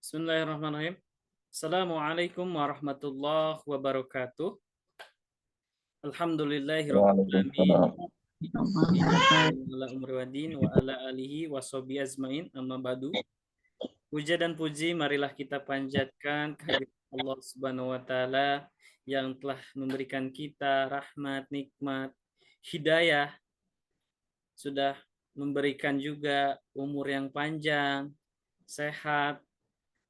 Bismillahirrahmanirrahim. Assalamualaikum warahmatullahi wabarakatuh. Alhamdulillahirrahmanirrahim. Waalaikumsalam. Ala umri wa din wa ala alihi wa sahbihi azmain amma ba'du. Puja dan puji marilah kita panjatkan kehadirat Allah Subhanahu wa taala yang telah memberikan kita rahmat, nikmat, hidayah, sudah memberikan juga umur yang panjang, sehat,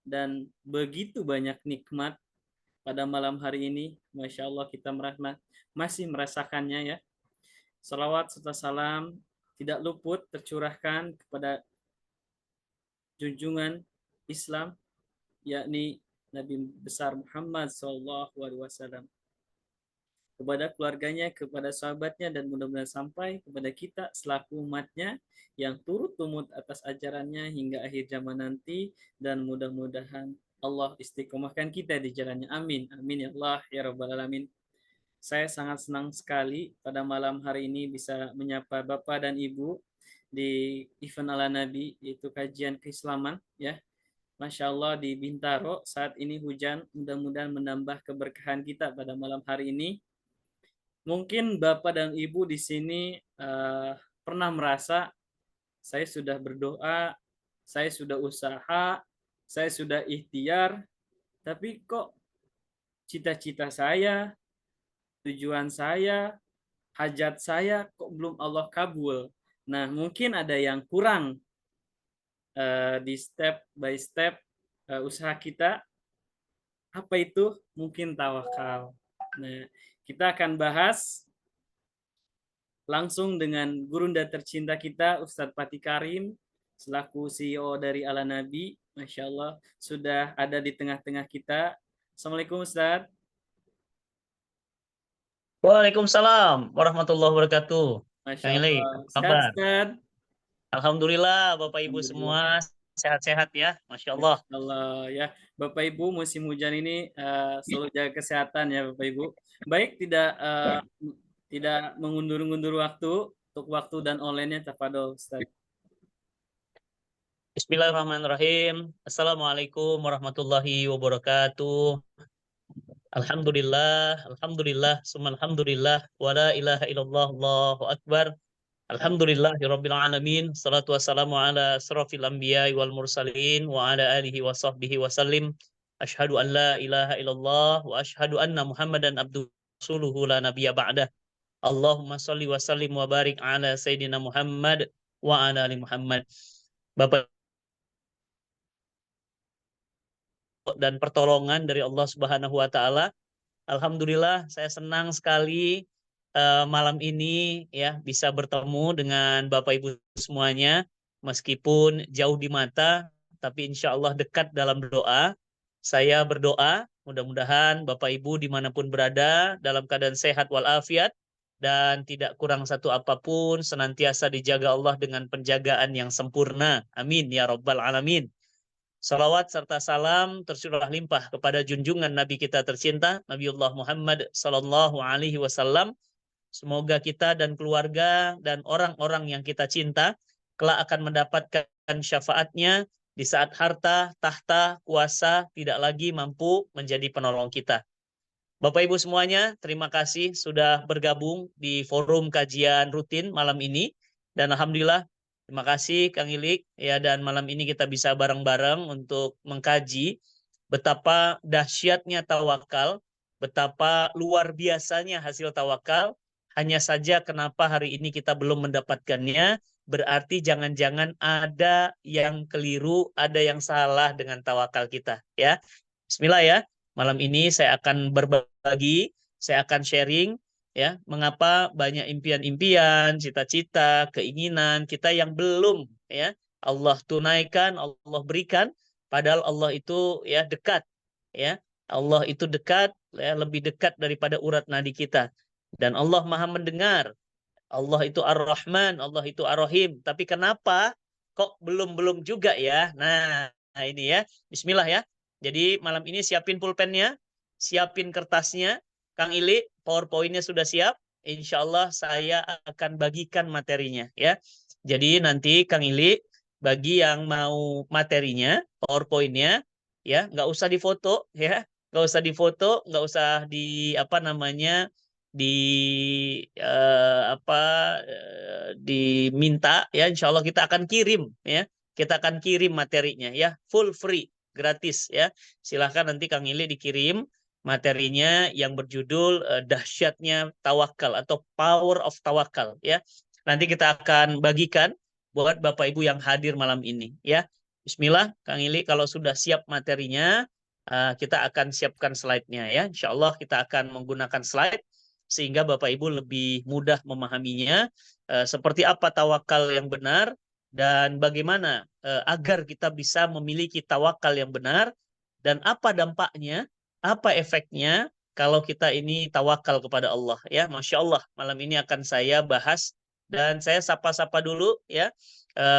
dan begitu banyak nikmat pada malam hari ini. Masya Allah kita masih merasakannya ya. Salawat serta salam tidak luput tercurahkan kepada junjungan Islam, yakni Nabi besar Muhammad SAW, kepada keluarganya, kepada sahabatnya, dan mudah-mudahan sampai kepada kita selaku umatnya yang turut tumut atas ajarannya hingga akhir zaman nanti, dan mudah-mudahan Allah istiqomahkan kita di jalannya. Amin. Amin ya Allah ya Rabbal Alamin. Saya sangat senang sekali pada malam hari ini bisa menyapa Bapak dan Ibu di event ala Nabi, yaitu kajian keislaman ya. Masya Allah di Bintaro saat ini hujan, mudah-mudahan menambah keberkahan kita pada malam hari ini. Mungkin Bapak dan Ibu di sini pernah merasa saya sudah berdoa, saya sudah usaha, saya sudah ikhtiar, tapi kok cita-cita saya, tujuan saya, hajat saya kok belum Allah kabul. Nah, mungkin ada yang kurang di step by step usaha kita. Apa itu? Mungkin tawakal. Nah, kita akan bahas langsung dengan gurunda tercinta kita, Ustadz Fatih Karim, selaku CEO dari Ala Nabi. Masya Allah, sudah ada di tengah-tengah kita. Assalamualaikum Ustadz. Waalaikumsalam warahmatullahi wabarakatuh. Masya Kang Ili, Allah. apa Sehat, kabar? Ustadz? Alhamdulillah, Bapak Ibu Alhamdulillah. semua sehat-sehat ya, Masya Allah. Masya Allah ya, Bapak Ibu musim hujan ini selalu jaga kesehatan ya Bapak Ibu. Baik, tidak mengundur-undur waktu, untuk waktu dan online-nya tafadhol Ustaz. Bismillahirrahmanirrahim. Assalamualaikum warahmatullahi wabarakatuh. Alhamdulillah, alhamdulillah, summa alhamdulillah, wa la ilaha illallah, Allahu akbar. Alhamdulillahirabbil alamin. Salatu wassalamu ala asrofil anbiya'i wal mursalin wa ala alihi wa sahbihi wa sallim. Asyhadu an la ilaha illallah wa asyhadu anna Muhammadan abduhu rasuluhu la nabiyya ba'dah. Allahumma shalli wa sallim wa barik ala sayyidina Muhammad wa ala ali Muhammad. Bapak dan pertolongan dari Allah Subhanahu wa taala. Alhamdulillah saya senang sekali malam ini ya bisa bertemu dengan Bapak Ibu semuanya, meskipun jauh di mata tapi insya Allah dekat dalam doa. Saya berdoa mudah-mudahan Bapak Ibu dimanapun berada dalam keadaan sehat walafiat dan tidak kurang satu apapun, senantiasa dijaga Allah dengan penjagaan yang sempurna. Amin ya Rabbal Alamin. Salawat serta salam tercurah limpah kepada junjungan Nabi kita tercinta, Nabiullah Muhammad Sallallahu Alaihi Wasallam. Semoga kita dan keluarga dan orang-orang yang kita cinta kelak akan mendapatkan syafaatnya di saat harta, tahta, kuasa tidak lagi mampu menjadi penolong kita. Bapak Ibu semuanya, terima kasih sudah bergabung di forum kajian rutin malam ini. Dan Alhamdulillah, terima kasih Kang Ilik. Ya, dan malam ini kita bisa bareng-bareng untuk mengkaji betapa dahsyatnya tawakal, betapa luar biasanya hasil tawakal. Hanya saja kenapa hari ini kita belum mendapatkannya, berarti jangan-jangan ada yang keliru, ada yang salah dengan tawakal kita. Ya, Bismillah ya. Malam ini saya akan berbagi, saya akan sharing ya, mengapa banyak impian-impian, cita-cita, keinginan kita yang belum ya Allah tunaikan, Allah berikan, padahal Allah itu ya dekat ya. Allah itu dekat ya, lebih dekat daripada urat nadi kita. Dan Allah Maha mendengar. Allah itu Ar-Rahman, Allah itu Ar-Rahim. Tapi kenapa kok belum juga ya? Nah, ini ya. Bismillah ya. Jadi malam ini siapin pulpennya, siapin kertasnya. Kang Ili, PowerPoint-nya sudah siap. Insya Allah saya akan bagikan materinya ya. Jadi nanti Kang Ili bagi yang mau materinya, PowerPoint-nya, ya, nggak usah difoto, ya, nggak usah difoto, nggak usah di apa namanya di apa diminta, ya, insya Allah kita akan kirim, ya, kita akan kirim materinya, ya, full free, gratis, ya. Silahkan nanti Kang Ili dikirim materinya yang berjudul dahsyatnya tawakal atau power of tawakal, ya. Nanti kita akan bagikan buat Bapak Ibu yang hadir malam ini, ya. Bismillah, Kang Ili, kalau sudah siap materinya, kita akan siapkan slide-nya, ya. Insya Allah kita akan menggunakan slide sehingga Bapak Ibu lebih mudah memahaminya, seperti apa tawakal yang benar dan bagaimana agar kita bisa memiliki tawakal yang benar dan apa dampaknya, apa efeknya kalau kita ini tawakal kepada Allah, ya. Masya Allah, malam ini akan saya bahas dan saya sapa-sapa dulu, ya,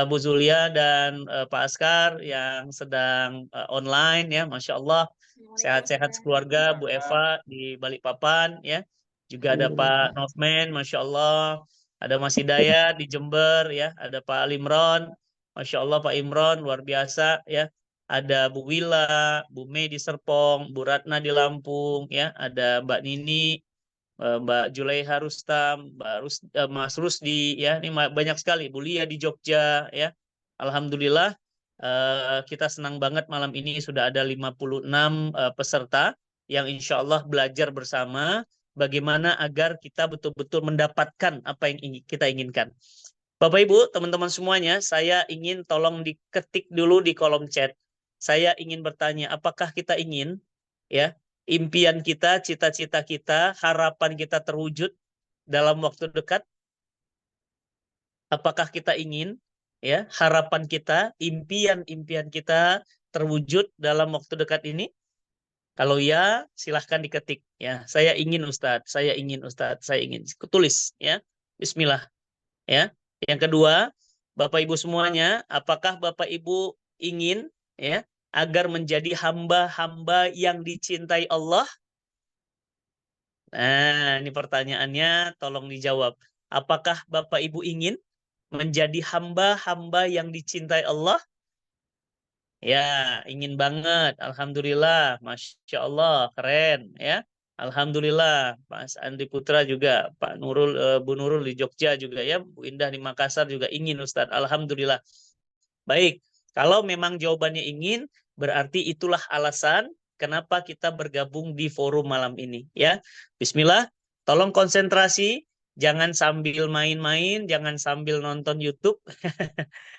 Bu Zulia dan Pak Askar yang sedang online, ya. Masya Allah, sehat-sehat sekeluarga, Bu Eva di Balikpapan, ya. Juga ada Pak Novman, Masya Allah. Ada Mas Hidayat di Jember, ya. Ada Pak Alimron, Masya Allah Pak Imron, luar biasa, ya. Ada Bu Wila, Bu Mei di Serpong, Bu Ratna di Lampung, ya. Ada Mbak Nini, Mbak Julaiha Rustam, Mas Rusdi, ya. Ini banyak sekali. Bu Lia di Jogja, ya. Alhamdulillah, kita senang banget malam ini sudah ada 56 peserta yang insya Allah belajar bersama bagaimana agar kita betul-betul mendapatkan apa yang kita inginkan. Bapak Ibu, teman-teman semuanya, saya ingin tolong diketik dulu di kolom chat. Saya ingin bertanya, apakah kita ingin, ya, impian kita, cita-cita kita, harapan kita terwujud dalam waktu dekat? Apakah kita ingin, ya, harapan kita, impian-impian kita terwujud dalam waktu dekat ini? Kalau ya, silahkan diketik. Ya, saya ingin Ustadz, saya ingin Ustadz, saya ingin. Tulis, ya. Bismillah. Ya. Yang kedua, Bapak Ibu semuanya, apakah Bapak Ibu ingin, ya, agar menjadi hamba-hamba yang dicintai Allah? Nah, ini pertanyaannya, tolong dijawab. Apakah Bapak Ibu ingin menjadi hamba-hamba yang dicintai Allah? Ya, ingin banget. Alhamdulillah, Masya Allah, keren, ya. Alhamdulillah, Mas Andri Putra juga, Pak Nurul, Bu Nurul di Jogja juga, ya. Bu Indah di Makassar juga ingin, Ustadz. Alhamdulillah. Baik, kalau memang jawabannya ingin, berarti itulah alasan kenapa kita bergabung di forum malam ini, ya. Bismillah, tolong konsentrasi, jangan sambil main-main, jangan sambil nonton YouTube,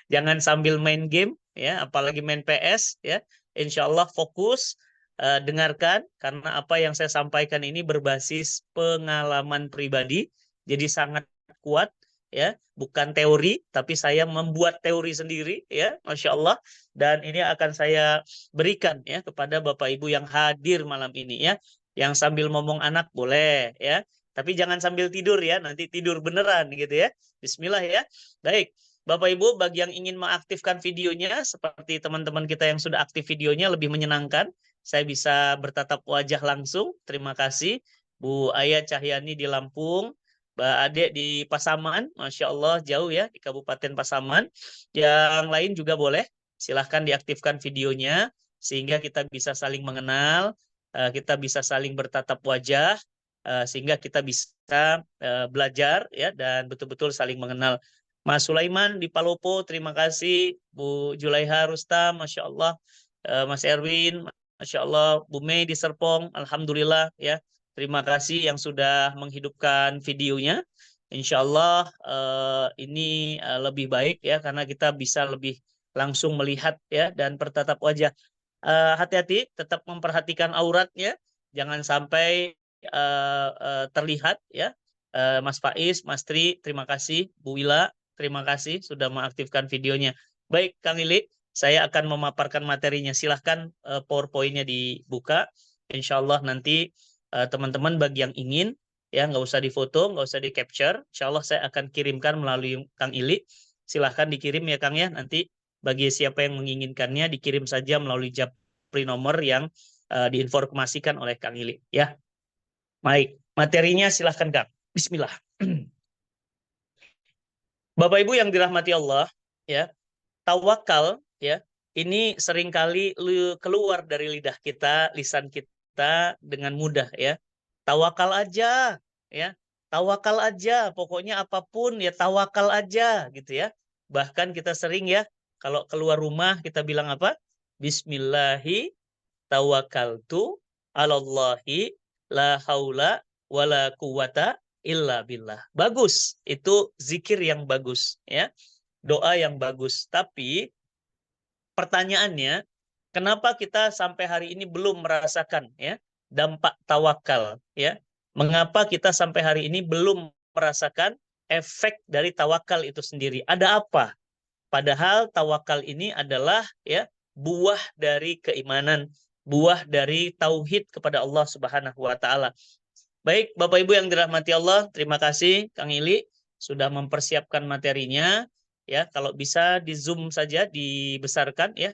jangan sambil main game, ya, apalagi main PS, ya. Insya Allah fokus, dengarkan, karena apa yang saya sampaikan ini berbasis pengalaman pribadi, jadi sangat kuat, ya, bukan teori, tapi saya membuat teori sendiri, ya, Masya Allah, dan ini akan saya berikan, ya, kepada Bapak Ibu yang hadir malam ini, ya, yang sambil ngomong anak boleh, ya, tapi jangan sambil tidur, ya, nanti tidur beneran, gitu, ya. Bismillah, ya. Baik, Bapak Ibu, bagi yang ingin mengaktifkan videonya, seperti teman-teman kita yang sudah aktif videonya, lebih menyenangkan, saya bisa bertatap wajah langsung. Terima kasih. Bu Aya Cahyani di Lampung, Mbak Ade di Pasaman, Masya Allah jauh, ya, di Kabupaten Pasaman. Yang lain juga boleh, silahkan diaktifkan videonya, sehingga kita bisa saling mengenal, kita bisa saling bertatap wajah, sehingga kita bisa belajar, ya, dan betul-betul saling mengenal. Mas Sulaiman di Palopo, terima kasih. Bu Julaiha Rustam, Masya Allah. Mas Erwin, Masya Allah. Bu Mei di Serpong, Alhamdulillah, ya. Terima kasih yang sudah menghidupkan videonya. Insya Allah ini lebih baik, ya, karena kita bisa lebih langsung melihat, ya, dan bertatap wajah. Hati-hati, tetap memperhatikan auratnya, jangan sampai terlihat, ya. Mas Faiz, Mas Tri, terima kasih. Bu Wila, terima kasih sudah mengaktifkan videonya. Baik, Kang Ili, saya akan memaparkan materinya. Silahkan PowerPoint-nya dibuka. Insya Allah nanti teman-teman bagi yang ingin, ya, nggak usah difoto, nggak usah di-capture. Insya Allah saya akan kirimkan melalui Kang Ili. Silahkan dikirim, ya, Kang, ya. Nanti bagi siapa yang menginginkannya, dikirim saja melalui japri nomor yang diinformasikan oleh Kang Ili, ya. Baik, materinya silahkan, Kang. Bismillah. Bapak Ibu yang dirahmati Allah, ya, tawakal, ya, ini seringkali keluar dari lidah kita, lisan kita dengan mudah ya. Tawakal aja ya. Tawakal aja, pokoknya apapun ya tawakal aja gitu ya. Bahkan kita sering ya kalau keluar rumah kita bilang apa? Bismillahi tawakkaltu 'alallahi la haula wala quwata illa billah. Bagus, itu zikir yang bagus ya. Doa yang bagus. Tapi pertanyaannya, kenapa kita sampai hari ini belum merasakan ya dampak tawakal ya? Mengapa kita sampai hari ini belum merasakan efek dari tawakal itu sendiri? Ada apa? Padahal tawakal ini adalah ya buah dari keimanan, buah dari tauhid kepada Allah Subhanahu wa taala. Baik, Bapak Ibu yang dirahmati Allah, terima kasih Kang Ili sudah mempersiapkan materinya. Ya, kalau bisa di Zoom saja dibesarkan ya,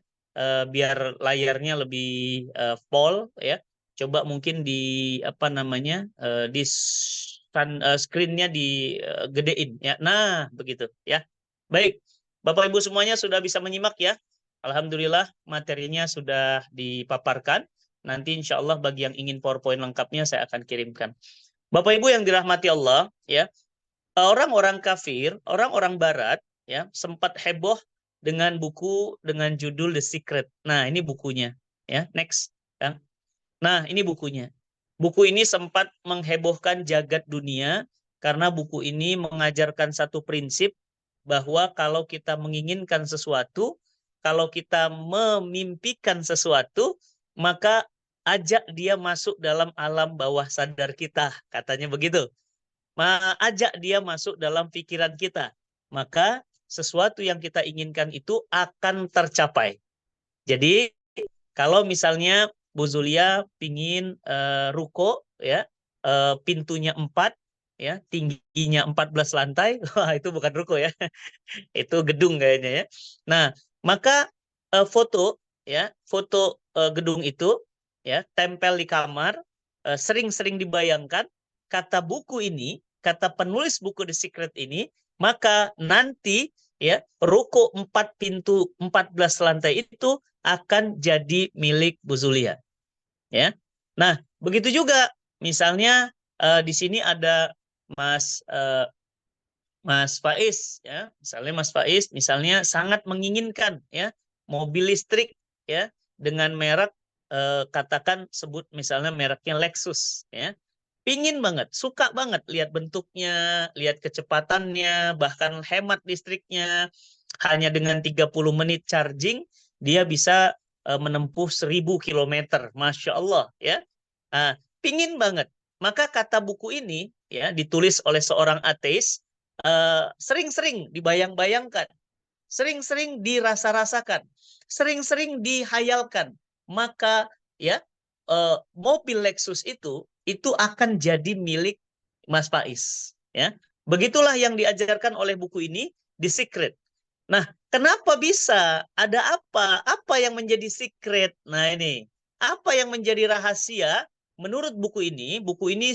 biar layarnya lebih full ya. Coba mungkin di apa namanya di screen-nya digedein ya. Nah, begitu ya. Baik, Bapak Ibu semuanya sudah bisa menyimak ya. Alhamdulillah materinya sudah dipaparkan. Nanti insya Allah bagi yang ingin PowerPoint lengkapnya saya akan kirimkan. Bapak Ibu yang dirahmati Allah, ya, orang-orang kafir, orang-orang Barat, ya, sempat heboh dengan buku dengan judul The Secret. Nah, ini bukunya, ya, next. Ya. Nah, ini bukunya. Buku ini sempat menghebohkan jagat dunia karena buku ini mengajarkan satu prinsip bahwa kalau kita menginginkan sesuatu, kalau kita memimpikan sesuatu, maka ajak dia masuk dalam alam bawah sadar kita, katanya begitu. Ajak dia masuk dalam pikiran kita, maka sesuatu yang kita inginkan itu akan tercapai. Jadi kalau misalnya Bu Zulia pingin ruko ya, pintunya 4 ya, tingginya 14 lantai, wah itu bukan ruko ya. Itu gedung kayaknya ya. Nah, maka foto ya, foto gedung itu ya tempel di kamar, sering-sering dibayangkan kata buku ini, kata penulis buku The Secret ini, maka nanti ya ruko 4 pintu 14 lantai itu akan jadi milik Bu Zulia. Ya. Nah, begitu juga misalnya di sini ada Mas Faiz ya, misalnya Mas Faiz misalnya sangat menginginkan ya mobil listrik ya dengan merek katakan sebut misalnya mereknya Lexus ya. Pingin banget, suka banget lihat bentuknya, lihat kecepatannya, bahkan hemat listriknya. Hanya dengan 30 menit charging dia bisa menempuh 1000 kilometer. Masya Allah ya. Nah, pingin banget. Maka kata buku ini ya ditulis oleh seorang ateis, sering-sering dibayang-bayangkan, sering-sering dirasa-rasakan, sering-sering dihayalkan, maka ya mobil Lexus itu akan jadi milik Mas Faiz. Ya, begitulah yang diajarkan oleh buku ini, The Secret. Nah, kenapa bisa? Ada apa? Apa yang menjadi secret? Nah ini, apa yang menjadi rahasia? Menurut buku ini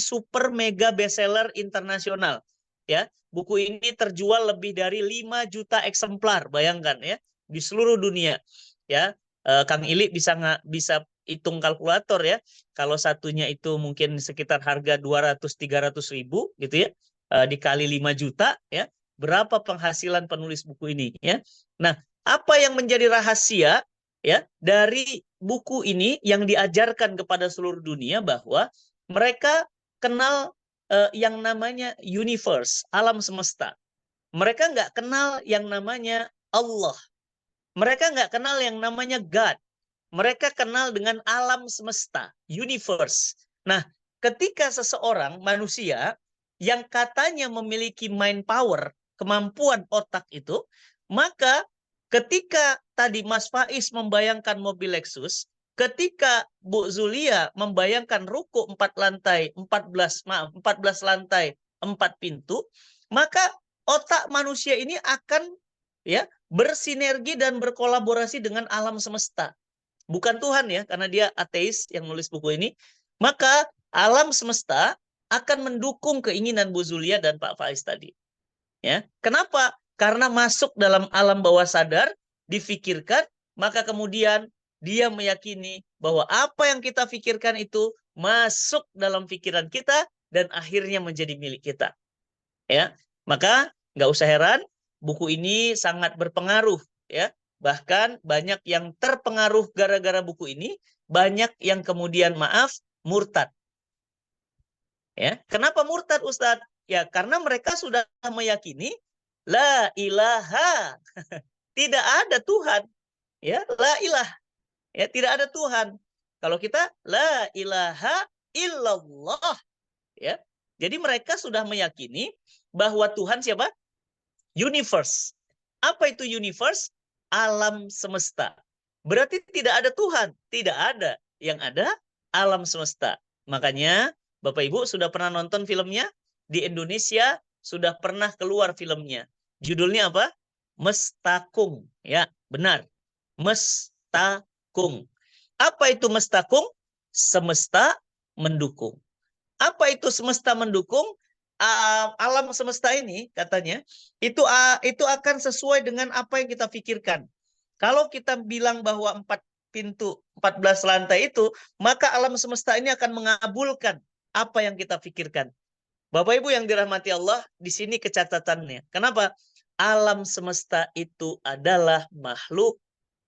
super mega bestseller internasional. Ya, buku ini terjual lebih dari 5 juta eksemplar, bayangkan ya, di seluruh dunia. Ya, Kang Ili bisa hitung kalkulator ya. Kalau satunya itu mungkin sekitar harga 200-300 ribu gitu ya, dikali 5 juta ya, berapa penghasilan penulis buku ini ya. Nah, apa yang menjadi rahasia ya dari buku ini yang diajarkan kepada seluruh dunia bahwa mereka kenal yang namanya universe, alam semesta. Mereka nggak kenal yang namanya Allah. Mereka nggak kenal yang namanya God. Mereka kenal dengan alam semesta, universe. Nah, ketika seseorang manusia yang katanya memiliki mind power, kemampuan otak itu, maka ketika tadi Mas Faiz membayangkan mobil Lexus, ketika Bu Zulia membayangkan ruko 4 lantai, 14 lantai, 4 pintu, maka otak manusia ini akan ya bersinergi dan berkolaborasi dengan alam semesta. Bukan Tuhan ya, karena dia ateis yang nulis buku ini. Maka alam semesta akan mendukung keinginan Bu Zulia dan Pak Faiz tadi. Ya, kenapa? Karena masuk dalam alam bawah sadar, difikirkan, maka kemudian dia meyakini bahwa apa yang kita pikirkan itu masuk dalam pikiran kita dan akhirnya menjadi milik kita. Ya, maka nggak usah heran, buku ini sangat berpengaruh. Ya, bahkan banyak yang terpengaruh gara-gara buku ini, banyak yang kemudian murtad. Ya, kenapa murtad, Ustadz? Ya, karena mereka sudah meyakini la ilaha, tidak ada Tuhan. Ya, la ilah. Ya, tidak ada Tuhan. Kalau kita la ilaha illallah, ya. Jadi mereka sudah meyakini bahwa Tuhan siapa? Universe. Apa itu universe? Alam semesta. Berarti tidak ada Tuhan, tidak ada. Yang ada alam semesta. Makanya Bapak Ibu sudah pernah nonton filmnya? Di Indonesia sudah pernah keluar filmnya. Judulnya apa? Mestakung. Ya, benar. Mestakung. Apa itu mestakung? Semesta mendukung. Apa itu semesta mendukung? Alam semesta ini katanya itu akan sesuai dengan apa yang kita pikirkan. Kalau kita bilang bahwa 4 pintu, 14 lantai itu, maka alam semesta ini akan mengabulkan apa yang kita pikirkan. Bapak Ibu yang dirahmati Allah, di sini kecatatannya. Kenapa? Alam semesta itu adalah makhluk.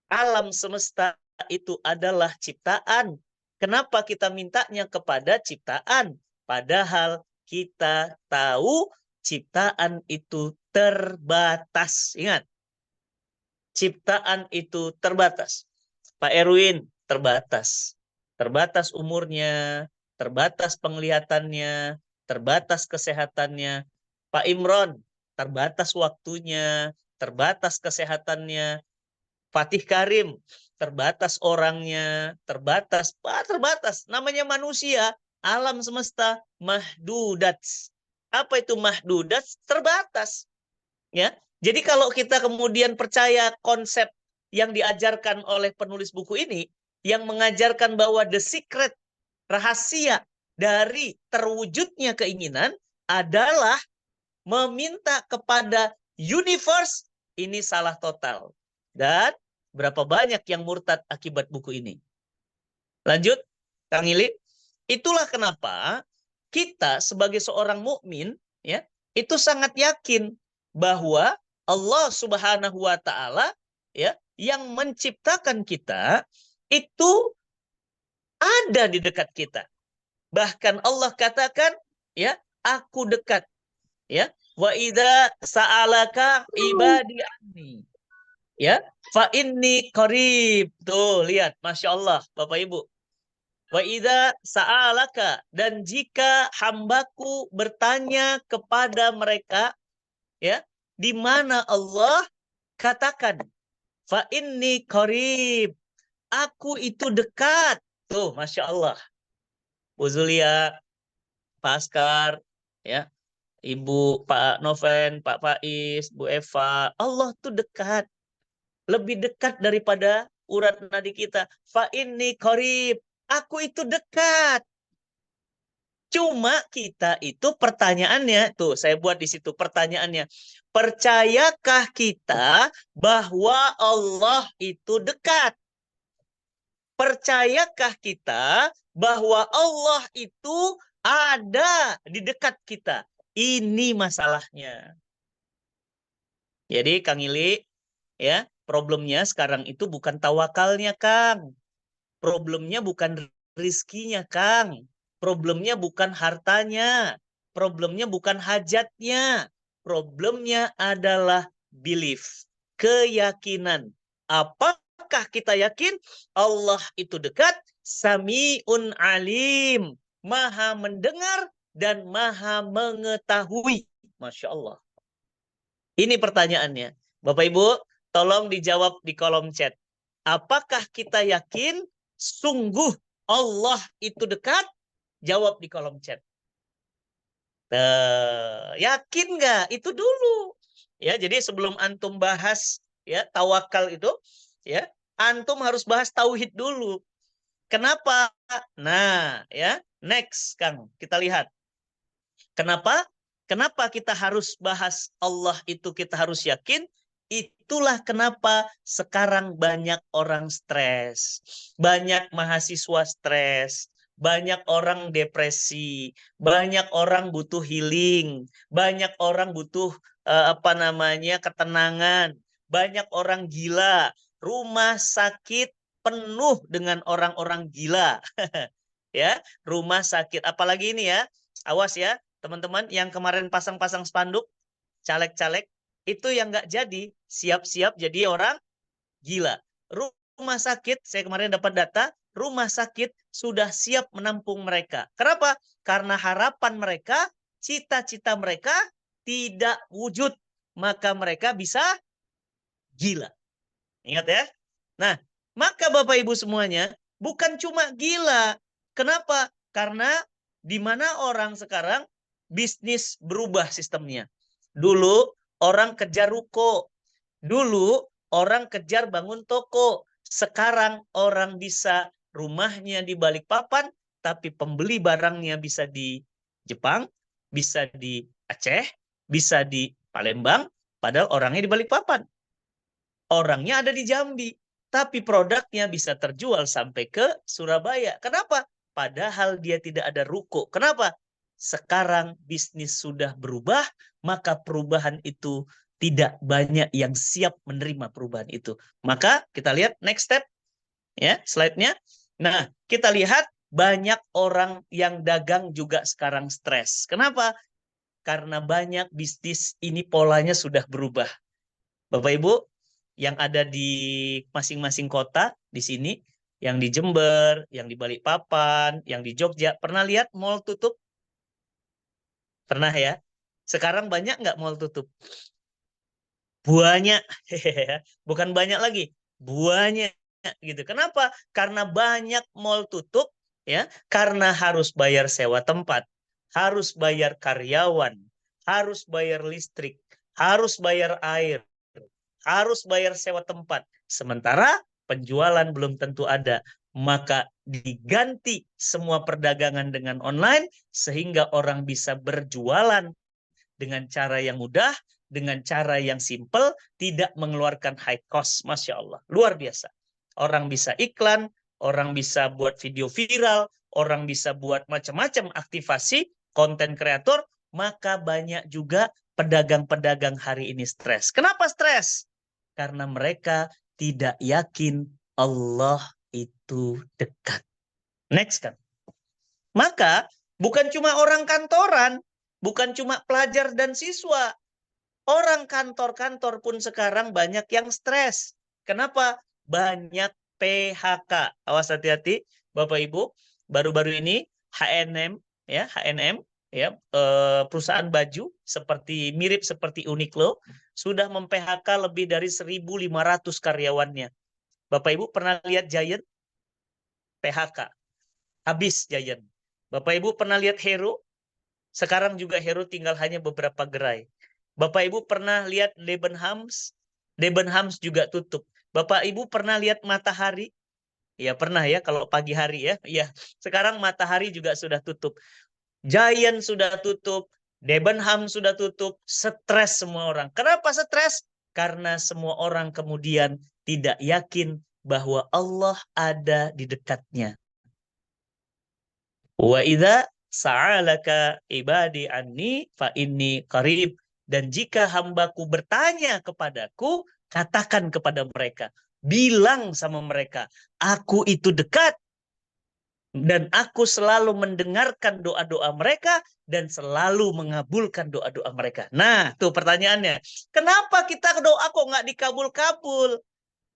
Alam semesta itu adalah ciptaan. Kenapa kita mintanya kepada ciptaan? Padahal kita tahu ciptaan itu terbatas. Ingat, ciptaan itu terbatas. Pak Erwin terbatas. Terbatas umurnya, terbatas penglihatannya, terbatas kesehatannya. Pak Imron terbatas waktunya, terbatas kesehatannya. Fatih Karim terbatas orangnya, terbatas. Namanya manusia, alam semesta mahdudat. Apa itu mahdudat? Terbatas. Ya. Jadi kalau kita kemudian percaya konsep yang diajarkan oleh penulis buku ini, yang mengajarkan bahwa the secret, rahasia dari terwujudnya keinginan adalah meminta kepada universe, ini salah total. Dan berapa banyak yang murtad akibat buku ini. Lanjut, Kang Ili. Itulah kenapa kita sebagai seorang mukmin, ya, itu sangat yakin bahwa Allah Subhanahu wa taala, ya, yang menciptakan kita itu ada di dekat kita. Bahkan Allah katakan, ya, aku dekat, ya. Wa idza sa'alaka ibadi anni, ya, fa inni qarib. Tuh, lihat, Masya Allah, Bapak Ibu. Wa idza sa'alaka, dan jika hambaku bertanya kepada mereka, ya, di mana Allah, katakan, fa inni qarib, aku itu dekat. Tuh, Masya Allah. Bu Zulia, Pak Askar, ya, Ibu, Pak Noven, Pak Faiz, Bu Eva, Allah tuh dekat. Lebih dekat daripada urat nadi kita. Fa inni qarib, aku itu dekat. Cuma kita itu pertanyaannya, tuh saya buat di situ pertanyaannya. Percayakah kita bahwa Allah itu dekat? Percayakah kita bahwa Allah itu ada di dekat kita? Ini masalahnya. Jadi Kang Ili, ya, problemnya sekarang itu bukan tawakalnya, Kang. Problemnya bukan rizkinya, Kang. Problemnya bukan hartanya. Problemnya bukan hajatnya. Problemnya adalah belief, keyakinan. Apakah kita yakin Allah itu dekat? Sami'un alim, maha mendengar dan maha mengetahui. Masya Allah. Ini pertanyaannya. Bapak Ibu, tolong dijawab di kolom chat. Apakah kita yakin sungguh Allah itu dekat? Jawab di kolom chat. Yakin nggak? Itu dulu. Ya, jadi sebelum antum bahas, ya, tawakal itu, ya, antum harus bahas tauhid dulu. Kenapa? Nah, ya, next, Kang, kita lihat. Kenapa? Kenapa kita harus bahas Allah itu kita harus yakin? Itulah kenapa sekarang banyak orang stres, banyak mahasiswa stres, banyak orang depresi, banyak orang butuh healing, banyak orang butuh ketenangan, banyak orang gila, rumah sakit penuh dengan orang-orang gila. Ya, rumah sakit. Apalagi ini ya, awas ya, teman-teman yang kemarin pasang-pasang spanduk, caleg-caleg, itu yang nggak jadi, siap-siap jadi orang gila. Rumah sakit, saya kemarin dapat data, rumah sakit sudah siap menampung mereka. Kenapa? Karena harapan mereka, cita-cita mereka tidak wujud. Maka mereka bisa gila. Ingat ya? Nah, maka Bapak Ibu semuanya, bukan cuma gila. Kenapa? Karena di mana orang sekarang bisnis berubah sistemnya. Dulu orang kejar ruko. Dulu orang kejar bangun toko. Sekarang orang bisa rumahnya di Balikpapan, tapi pembeli barangnya bisa di Jepang, bisa di Aceh, bisa di Palembang, padahal orangnya di Balikpapan. Orangnya ada di Jambi, tapi produknya bisa terjual sampai ke Surabaya. Kenapa? Padahal dia tidak ada ruko. Kenapa? Sekarang bisnis sudah berubah, maka perubahan itu tidak banyak yang siap menerima perubahan itu. Maka kita lihat next step, ya, slide-nya. Nah, kita lihat banyak orang yang dagang juga sekarang stres. Kenapa? Karena banyak bisnis ini polanya sudah berubah. Bapak Ibu yang ada di masing-masing kota di sini, yang di Jember, yang di Balikpapan, yang di Jogja, pernah lihat mall tutup? Pernah ya? Sekarang banyak nggak mall tutup? Banyak. Bukan banyak lagi, banyak gitu. Kenapa? Karena banyak mall tutup, ya, karena harus bayar sewa tempat, harus bayar karyawan, harus bayar listrik, harus bayar air, harus bayar sewa tempat. Sementara penjualan belum tentu ada. Maka diganti semua perdagangan dengan online sehingga orang bisa berjualan dengan cara yang mudah, dengan cara yang simple, tidak mengeluarkan high cost. Masya Allah, luar biasa. Orang bisa iklan, orang bisa buat video viral, orang bisa buat macam-macam aktivasi, konten kreator, maka banyak juga pedagang-pedagang hari ini stres. Kenapa stres? Karena mereka tidak yakin Allah itu dekat. Next kan. Maka bukan cuma orang kantoran, bukan cuma pelajar dan siswa. Orang kantor-kantor pun sekarang banyak yang stres. Kenapa? Banyak PHK. Awas hati-hati, Bapak Ibu. Baru-baru ini H&M, ya, H&M, ya, perusahaan baju seperti mirip seperti Uniqlo sudah mem-PHK lebih dari 1.500 karyawannya. Bapak Ibu pernah lihat Giant? PHK. Habis Giant. Bapak Ibu pernah lihat Hero? Sekarang juga Hero tinggal hanya beberapa gerai. Bapak Ibu pernah lihat Debenhams? Debenhams juga tutup. Bapak Ibu pernah lihat Matahari? Ya pernah ya kalau pagi hari ya. Ya, sekarang Matahari juga sudah tutup. Giant sudah tutup, Debenhams sudah tutup, stres semua orang. Kenapa stres? Karena semua orang kemudian tidak yakin bahwa Allah ada di dekatnya. Wa idza sa'alaka ibadi anni fa inni qarib. Dan jika hambaku bertanya kepadaku, katakan kepada mereka, bilang sama mereka, aku itu dekat dan aku selalu mendengarkan doa-doa mereka dan selalu mengabulkan doa-doa mereka. Nah, tuh pertanyaannya, kenapa kita doa kok nggak dikabul-kabul?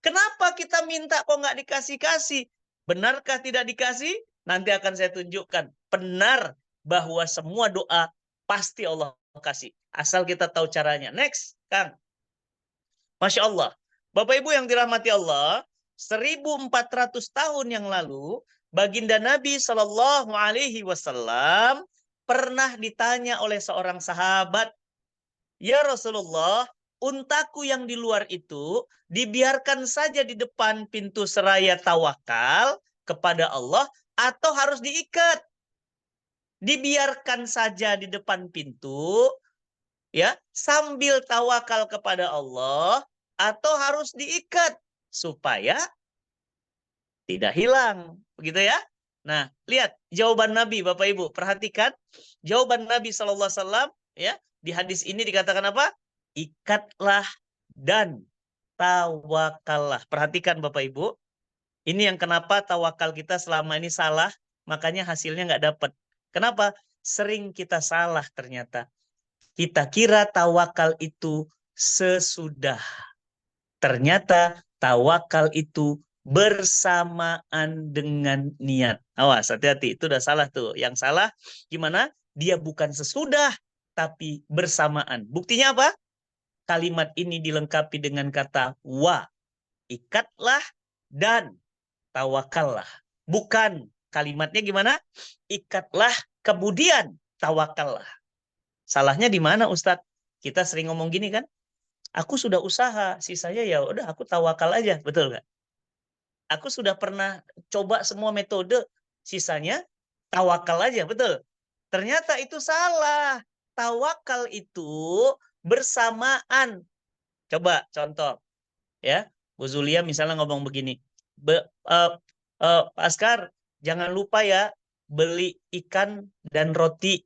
Kenapa kita minta kok nggak dikasih-kasih? Benarkah tidak dikasih? Nanti akan saya tunjukkan. Benar bahwa semua doa pasti Allah kasih. Asal kita tahu caranya. Next, Kang. Masya Allah. Bapak Ibu yang dirahmati Allah, 1.400 tahun yang lalu, Baginda Nabi Shallallahu Alaihi Wasallam pernah ditanya oleh seorang sahabat, ya Rasulullah, untaku yang di luar itu dibiarkan saja di depan pintu seraya tawakal kepada Allah atau harus diikat? Dibiarkan saja di depan pintu, ya, sambil tawakal kepada Allah, atau harus diikat supaya tidak hilang, begitu ya? Nah, lihat jawaban Nabi, Bapak Ibu, perhatikan jawaban Nabi Shallallahu Alaihi Wasallam, ya, di hadis ini dikatakan apa? Ikatlah dan tawakallah. Perhatikan Bapak Ibu, ini yang kenapa tawakal kita selama ini salah, makanya hasilnya nggak dapat. Kenapa? Sering kita salah ternyata. Kita kira tawakal itu sesudah. Ternyata tawakal itu bersamaan dengan niat. Awas, hati-hati. Itu udah salah tuh. Yang salah gimana? Dia bukan sesudah, tapi bersamaan. Buktinya apa? Kalimat ini dilengkapi dengan kata wa. Ikatlah dan tawakallah. Bukan. Kalimatnya gimana? Ikatlah, kemudian tawakallah. Salahnya di mana, Ustadz? Kita sering ngomong gini kan? Aku sudah usaha, sisanya ya udah aku tawakal aja, betul nggak? Aku sudah pernah coba semua metode, sisanya tawakal aja, betul? Ternyata itu salah. Tawakal itu bersamaan. Coba contoh, ya. Bu Zulia misalnya ngomong begini, Pak Askar, jangan lupa ya beli ikan dan roti,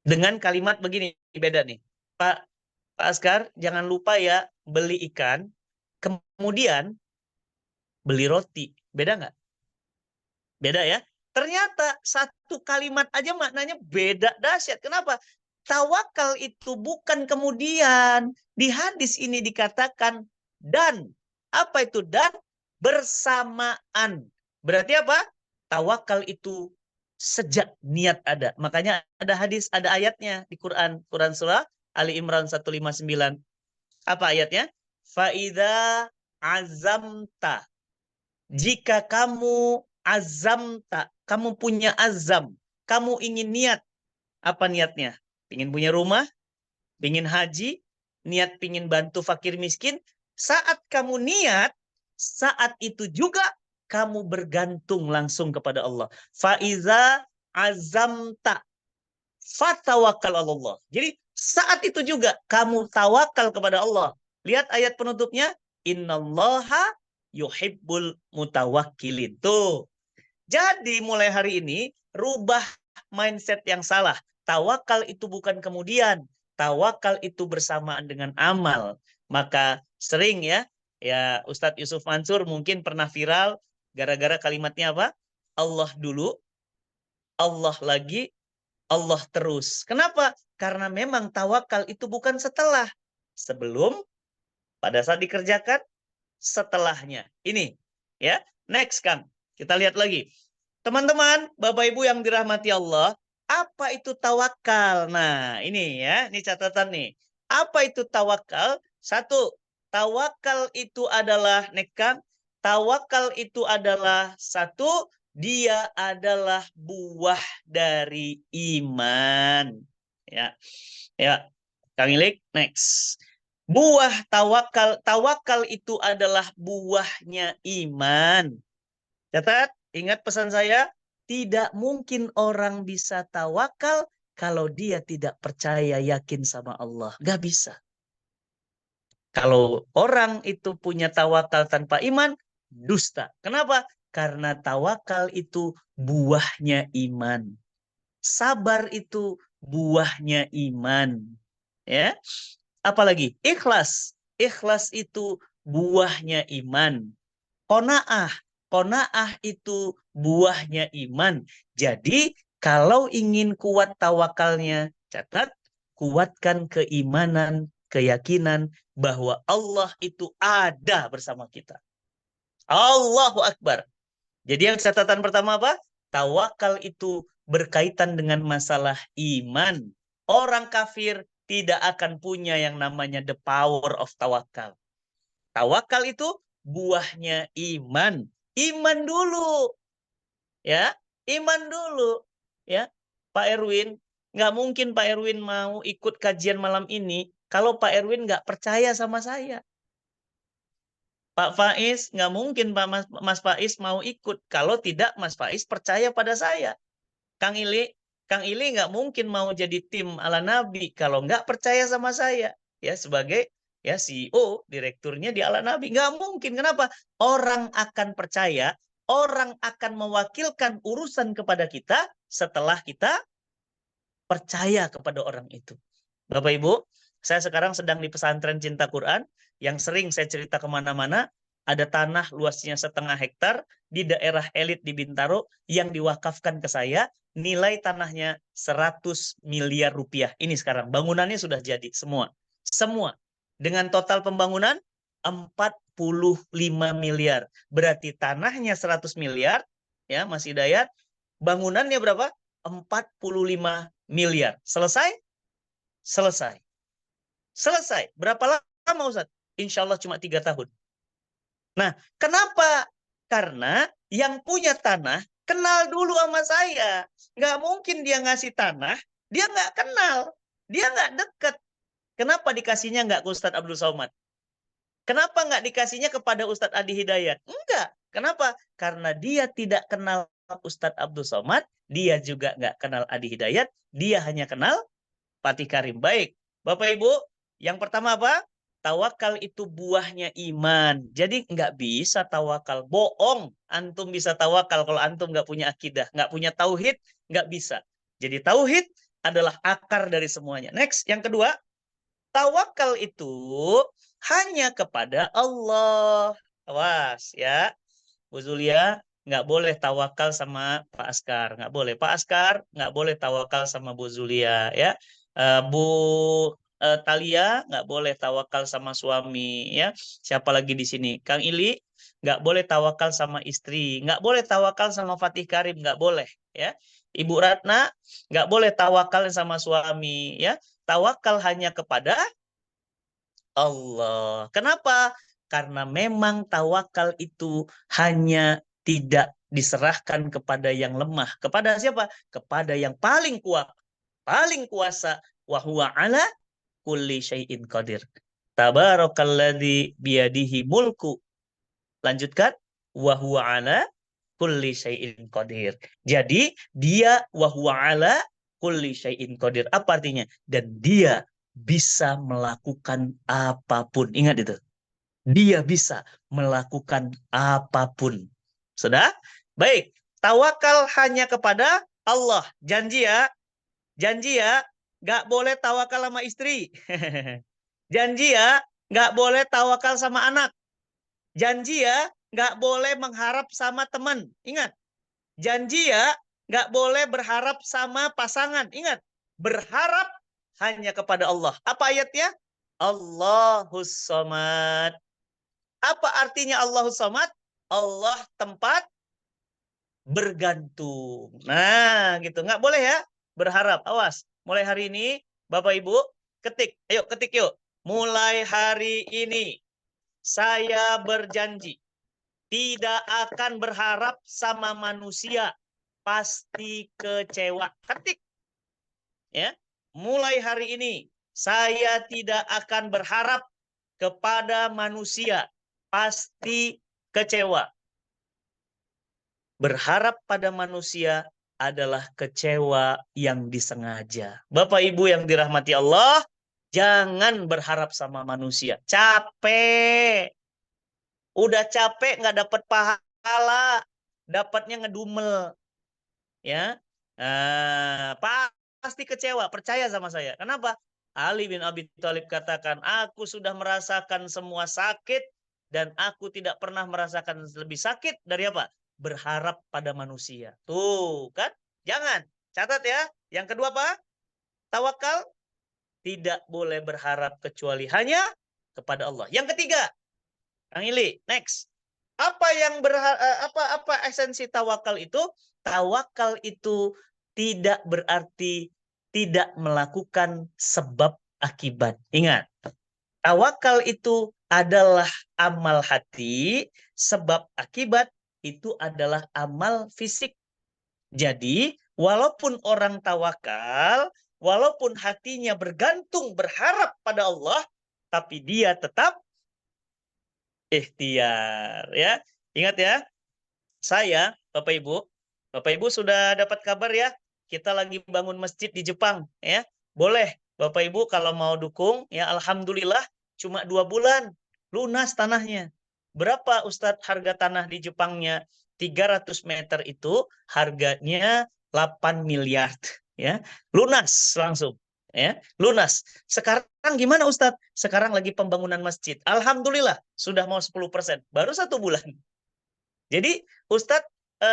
dengan kalimat begini, beda nih. Pak Askar, jangan lupa ya beli ikan, kemudian beli roti. Beda nggak? Beda ya. Ternyata satu kalimat aja maknanya beda dahsyat. Kenapa? Tawakal itu bukan kemudian. Di hadis ini dikatakan dan. Apa itu dan? Bersamaan. Berarti apa? Tawakal itu sejak niat ada. Makanya ada hadis, ada ayatnya di Quran. Quran surah Ali Imran 159. Apa ayatnya? Faida azamta. Jika kamu azamta, kamu punya azam, kamu ingin niat. Apa niatnya? Ingin punya rumah, ingin haji, niat ingin bantu fakir miskin. Saat kamu niat, saat itu juga kamu bergantung langsung kepada Allah. Faiza azamta fatawakal Allah. Jadi saat itu juga kamu tawakal kepada Allah. Lihat ayat penutupnya. Innallaha yuhibbul mutawakkilin. Tuh. Jadi mulai hari ini rubah mindset yang salah. Tawakal itu bukan kemudian. Tawakal itu bersamaan dengan amal. Maka sering ya Ustadz Yusuf Mansur mungkin pernah viral gara-gara kalimatnya apa? Allah dulu, Allah lagi, Allah terus. Kenapa? Karena memang tawakal itu bukan setelah. Sebelum, pada saat dikerjakan, setelahnya. Ini, ya. Next, Kang. Kita lihat lagi. Teman-teman, Bapak Ibu yang dirahmati Allah, apa itu tawakal? Nah, ini ya, ini catatan nih. Apa itu tawakal? Satu, tawakal itu adalah, Kang, tawakal itu adalah satu, dia adalah buah dari iman. Ya, ya, Kang Ilik, next. Buah tawakal, tawakal itu adalah buahnya iman. Catat, ingat pesan saya, tidak mungkin orang bisa tawakal kalau dia tidak percaya yakin sama Allah. Gak bisa. Kalau orang itu punya tawakal tanpa iman, dusta. Kenapa? Karena tawakal itu buahnya iman. Sabar itu buahnya iman. Ya. Apalagi ikhlas. Ikhlas itu buahnya iman. Qanaah. Qanaah itu buahnya iman. Jadi kalau ingin kuat tawakalnya, catat, kuatkan keimanan, keyakinan bahwa Allah itu ada bersama kita. Allahu Akbar. Jadi yang catatan pertama apa? Tawakal itu berkaitan dengan masalah iman. Orang kafir tidak akan punya yang namanya the power of tawakal. Tawakal itu buahnya iman. Iman dulu. Ya, iman dulu. Ya, Pak Erwin, nggak mungkin Pak Erwin mau ikut kajian malam ini kalau Pak Erwin nggak percaya sama saya. Pak Faiz, nggak mungkin Mas Faiz mau ikut kalau tidak Mas Faiz percaya pada saya. Kang Ili nggak mungkin mau jadi tim ala Nabi kalau nggak percaya sama saya. Ya, sebagai ya CEO, direkturnya di ala Nabi. Nggak mungkin. Kenapa? Orang akan percaya, orang akan mewakilkan urusan kepada kita setelah kita percaya kepada orang itu. Bapak Ibu, saya sekarang sedang di pesantren Cinta Quran, yang sering saya cerita kemana-mana, ada tanah luasnya 0,5 hektar di daerah elit di Bintaro yang diwakafkan ke saya, nilai tanahnya 100 miliar rupiah. Ini sekarang, bangunannya sudah jadi semua. Semua. Dengan total pembangunan 45 miliar. Berarti tanahnya 100 miliar, ya Mas Hidayat, bangunannya berapa? 45 miliar. Selesai? Selesai. Selesai. Berapa lama Ustaz? Insya Allah cuma 3 tahun. Nah, kenapa? Karena yang punya tanah kenal dulu sama saya. Nggak mungkin dia ngasih tanah, dia nggak kenal. Dia nggak deket. Kenapa dikasihnya nggak ke Ustadz Abdul Somad? Kenapa nggak dikasihnya kepada Ustadz Adi Hidayat? Enggak. Kenapa? Karena dia tidak kenal Ustadz Abdul Somad, dia juga nggak kenal Adi Hidayat, dia hanya kenal Fatih Karim. Baik, Bapak Ibu, yang pertama apa? Tawakal itu buahnya iman. Jadi nggak bisa tawakal. Bohong. Antum bisa tawakal kalau antum nggak punya akidah, nggak punya tauhid, nggak bisa. Jadi tauhid adalah akar dari semuanya. Next, yang kedua, tawakal itu hanya kepada Allah. Awas ya, Bu Zulia nggak boleh tawakal sama Pak Askar, nggak boleh. Pak Askar nggak boleh tawakal sama Bu Zulia, ya. Bu Talia nggak boleh tawakal sama suami, ya. Siapa lagi di sini? Kang Ili nggak boleh tawakal sama istri, nggak boleh tawakal sama Fatih Karim, nggak boleh, ya. Ibu Ratna nggak boleh tawakal sama suami, ya. Tawakal hanya kepada Allah. Kenapa? Karena memang tawakal itu hanya tidak diserahkan kepada yang lemah. Kepada siapa? Kepada yang paling kuat, paling kuasa. Wa huwa ala kulli syai'in qadir. Tabarakalladzi biyadihi mulku. Lanjutkan. Wa huwa ala kulli syai'in qadir. Jadi dia wa huwa ala kulli syai'in qadir. Apa artinya? Dan dia bisa melakukan apapun. Ingat itu. Dia bisa melakukan apapun. Sudah? Baik. Tawakal hanya kepada Allah. Janji ya. Janji ya. Gak boleh tawakal sama istri. Janji ya. Gak boleh tawakal sama anak. Janji ya. Gak boleh mengharap sama teman. Ingat. Janji ya. Gak boleh berharap sama pasangan. Ingat. Berharap hanya kepada Allah. Apa ayatnya? Allahus Samad. Apa artinya Allahus Samad? Allah tempat bergantung. Nah, gitu. Nggak boleh ya berharap. Awas. Mulai hari ini, Bapak Ibu, ketik. Ayo, ketik yuk. Mulai hari ini, saya berjanji tidak akan berharap sama manusia. Pasti kecewa. Ketik. Ya. Mulai hari ini, saya tidak akan berharap kepada manusia. Pasti kecewa. Berharap pada manusia adalah kecewa yang disengaja. Bapak Ibu yang dirahmati Allah, jangan berharap sama manusia. Capek. Udah capek nggak dapat pahala, dapatnya ngedumel. Ya, pasti kecewa. Percaya sama saya. Kenapa? Ali bin Abi Thalib katakan, aku sudah merasakan semua sakit dan aku tidak pernah merasakan lebih sakit dari apa? Berharap pada manusia. Tuh kan? Jangan. Catat ya. Yang kedua apa? Tawakal. Tidak boleh berharap kecuali hanya kepada Allah. Yang ketiga, Kang Ili, next. Apa yang apa esensi tawakal itu? Tawakal itu tidak berarti tidak melakukan sebab akibat. Ingat, tawakal itu adalah amal hati, sebab akibat itu adalah amal fisik. Jadi, walaupun orang tawakal, walaupun hatinya bergantung, berharap pada Allah, tapi dia tetap ikhtiar, ya. Ingat ya, saya, Bapak Ibu sudah dapat kabar ya, kita lagi bangun masjid di Jepang, ya. Boleh Bapak Ibu kalau mau dukung, ya alhamdulillah cuma 2 bulan, lunas tanahnya. Berapa Ustadz harga tanah di Jepangnya? 300 meter itu harganya 8 miliar. Ya, lunas langsung. Ya, lunas. Sekarang gimana Ustadz? Sekarang lagi pembangunan masjid. Alhamdulillah, sudah mau 10%. Baru 1 bulan. Jadi Ustadz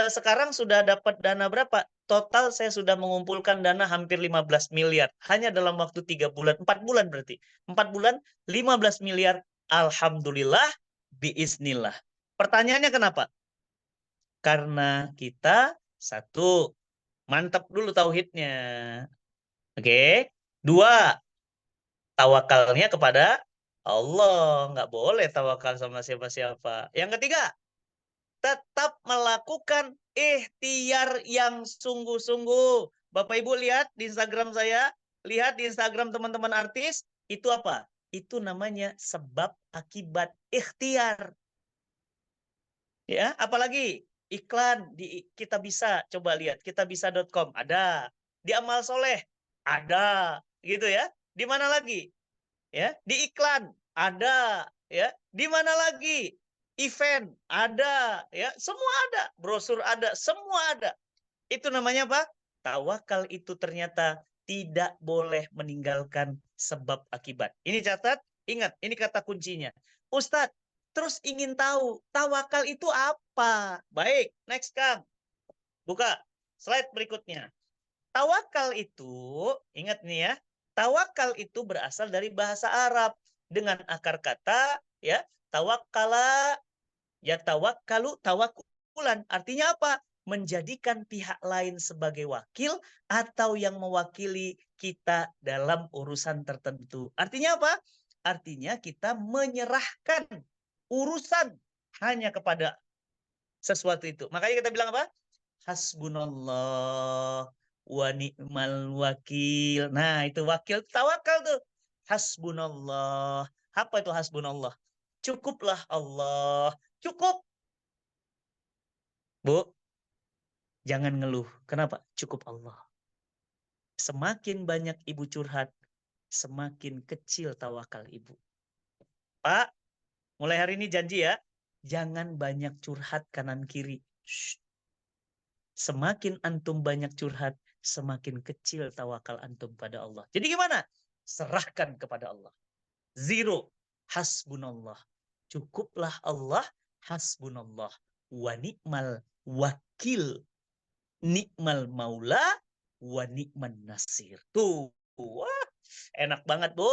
sekarang sudah dapat dana berapa? Total saya sudah mengumpulkan dana hampir 15 miliar. Hanya dalam waktu 3 bulan, 4 bulan berarti. 4 bulan, 15 miliar. Alhamdulillah, biiznillah. Pertanyaannya kenapa? Karena kita, satu, mantap dulu tauhidnya. Oke. Dua, tawakalnya kepada Allah. Nggak boleh tawakal sama siapa-siapa. Yang ketiga, tetap melakukan ikhtiar yang sungguh-sungguh. Bapak Ibu lihat di Instagram saya, lihat di Instagram teman-teman artis, itu apa? Itu namanya sebab akibat ikhtiar. Ya, apalagi iklan di Kita Bisa, coba lihat kitabisa.com ada, di Amal Soleh ada, gitu ya. Di mana lagi? Ya, di iklan ada, ya. Di mana lagi? Event ada, ya. Semua ada, brosur ada, semua ada. Itu namanya apa? Tawakal itu ternyata tidak boleh meninggalkan sebab akibat. Ini catat, ingat, ini kata kuncinya. Ustadz, terus ingin tahu tawakal itu apa? Baik, next Kang. Buka slide berikutnya. Tawakal itu, ingat nih ya, tawakal itu berasal dari bahasa Arab dengan akar kata ya, tawakkala, ya tawakkalu, tawakulan. Artinya apa? Menjadikan pihak lain sebagai wakil atau yang mewakili kita dalam urusan tertentu. Artinya apa? Artinya kita menyerahkan urusan hanya kepada sesuatu itu. Makanya kita bilang apa? Hasbunallah wa ni'mal wakil. Nah, itu wakil tawakal tuh. Hasbunallah. Apa itu hasbunallah? Cukuplah Allah. Cukup. Bu, jangan ngeluh. Kenapa? Cukup Allah. Semakin banyak ibu curhat, semakin kecil tawakal ibu. Pak, mulai hari ini janji ya, jangan banyak curhat kanan kiri. Shh. Semakin antum banyak curhat, semakin kecil tawakal antum pada Allah. Jadi gimana? Serahkan kepada Allah. Zero. Hasbunallah. Cukuplah Allah. Hasbunallah. Wa ni'mal wakil. Ni'mal maula. Wa ni'man nasir. Tuh. Wah, enak banget, Bu.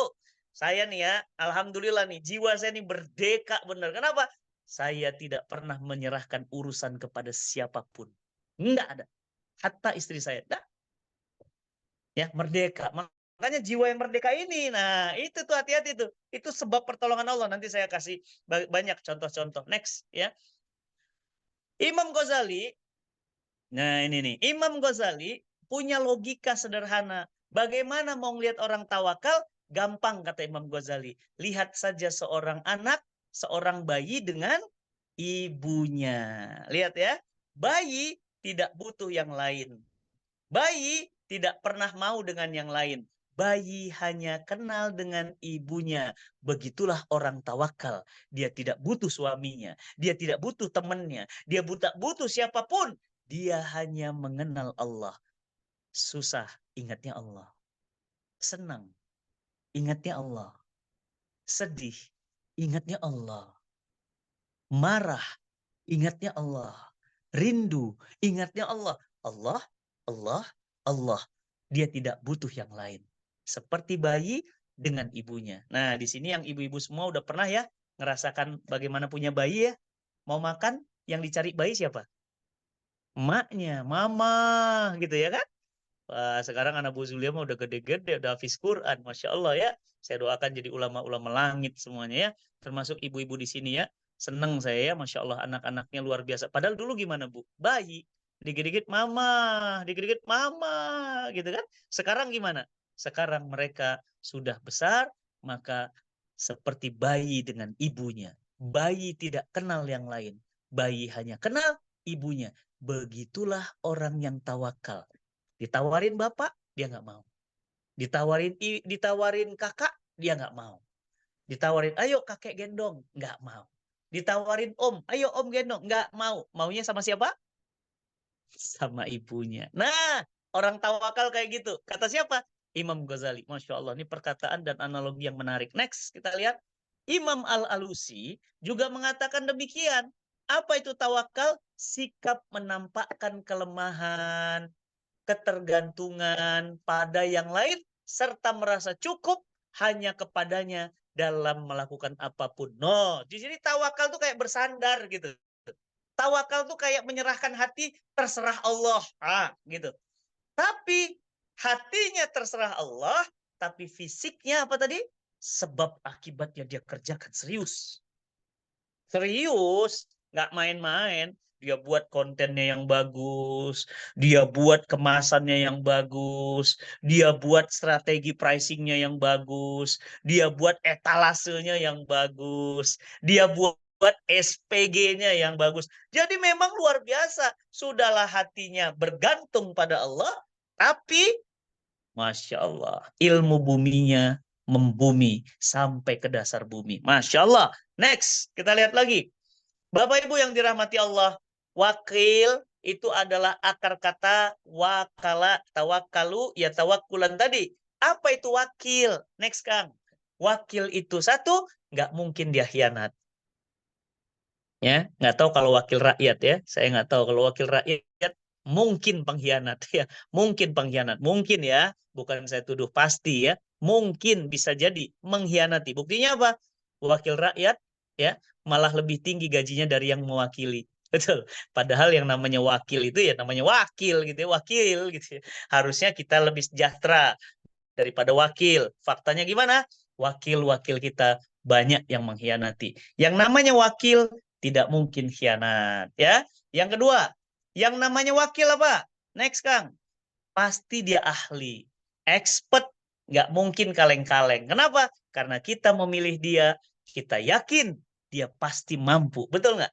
Saya nih ya, alhamdulillah nih, jiwa saya nih merdeka bener. Kenapa? Saya tidak pernah menyerahkan urusan kepada siapapun. Enggak ada. Hatta istri saya. Nah, ya merdeka. Makanya jiwa yang merdeka ini. Nah, itu tuh hati-hati tuh. Itu sebab pertolongan Allah. Nanti saya kasih banyak contoh-contoh. Next ya. Imam Ghazali. Nah, ini nih. Imam Ghazali punya logika sederhana. Bagaimana mau ngelihat orang tawakal? Gampang kata Imam Ghazali. Lihat saja seorang anak, seorang bayi dengan ibunya. Lihat ya. Bayi tidak butuh yang lain. Bayi tidak pernah mau dengan yang lain. Bayi hanya kenal dengan ibunya. Begitulah orang tawakal. Dia tidak butuh suaminya. Dia tidak butuh temannya. Dia butuh siapapun. Dia hanya mengenal Allah. Susah, ingatnya Allah. Senang, ingatnya Allah. Sedih, ingatnya Allah. Marah, ingatnya Allah. Rindu, ingatnya Allah. Allah, Allah, Allah. Dia tidak butuh yang lain. Seperti bayi dengan ibunya. Nah, di sini yang ibu-ibu semua udah pernah ya ngerasakan bagaimana punya bayi ya. Mau makan, yang dicari bayi siapa? Emaknya, mama, gitu ya kan? Wah, sekarang anak Bu Zulia mah udah gede-gede, udah hafiz Quran. Masya Allah ya. Saya doakan jadi ulama-ulama langit semuanya ya. Termasuk ibu-ibu di sini ya. Seneng saya ya. Masya Allah anak-anaknya luar biasa. Padahal dulu gimana Bu? Bayi. Dikit-dikit mama. Dikit-dikit mama. Gitu kan. Sekarang gimana? Sekarang mereka sudah besar. Maka seperti bayi dengan ibunya. Bayi tidak kenal yang lain. Bayi hanya kenal ibunya. Begitulah orang yang tawakal. Ditawarin bapak, dia nggak mau. Ditawarin kakak, dia nggak mau. Ditawarin, ayo kakek gendong, nggak mau. Ditawarin om, ayo om gendong, nggak mau. Maunya sama siapa? Sama ibunya. Nah, orang tawakal kayak gitu. Kata siapa? Imam Ghazali. Masya Allah, ini perkataan dan analogi yang menarik. Next, kita lihat. Imam Al-Alusi juga mengatakan demikian. Apa itu tawakal? Sikap menampakkan kelemahan, ketergantungan pada yang lain, serta merasa cukup hanya kepadanya dalam melakukan apapun. No, di sini tawakal tuh kayak bersandar gitu. Tawakal tuh kayak menyerahkan hati, terserah Allah. Gitu. Tapi hatinya terserah Allah, tapi fisiknya apa tadi? Sebab akibatnya dia kerjakan serius. Serius, nggak main-main. Dia buat kontennya yang bagus, dia buat kemasannya yang bagus, dia buat strategi pricingnya yang bagus, dia buat etalasenya yang bagus, dia buat SPG-nya yang bagus. Jadi memang luar biasa. Sudahlah hatinya bergantung pada Allah, tapi Masya Allah, ilmu buminya membumi sampai ke dasar bumi. Masya Allah. Next, kita lihat lagi. Bapak Ibu yang dirahmati Allah, wakil itu adalah akar kata wakala, tawakkalu, ya tawakkulan tadi. Apa itu wakil? Next, Kang. Wakil itu satu, nggak mungkin dia khianat. Ya, nggak tahu kalau wakil rakyat ya. Saya nggak tahu kalau wakil rakyat mungkin pengkhianat ya, mungkin pengkhianat, mungkin ya. Bukan saya tuduh pasti ya, mungkin bisa jadi mengkhianati. Buktinya apa? Wakil rakyat ya malah lebih tinggi gajinya dari yang mewakili. Betul. Padahal yang namanya wakil itu ya namanya wakil gitu ya, wakil gitu ya. Harusnya kita lebih sejahtera daripada wakil. Faktanya gimana? Wakil-wakil kita banyak yang mengkhianati. Yang namanya wakil tidak mungkin khianat, ya. Yang kedua, yang namanya wakil apa? Next, Kang. Pasti dia ahli, expert, nggak mungkin kaleng-kaleng. Kenapa? Karena kita memilih dia, kita yakin dia pasti mampu. Betul nggak?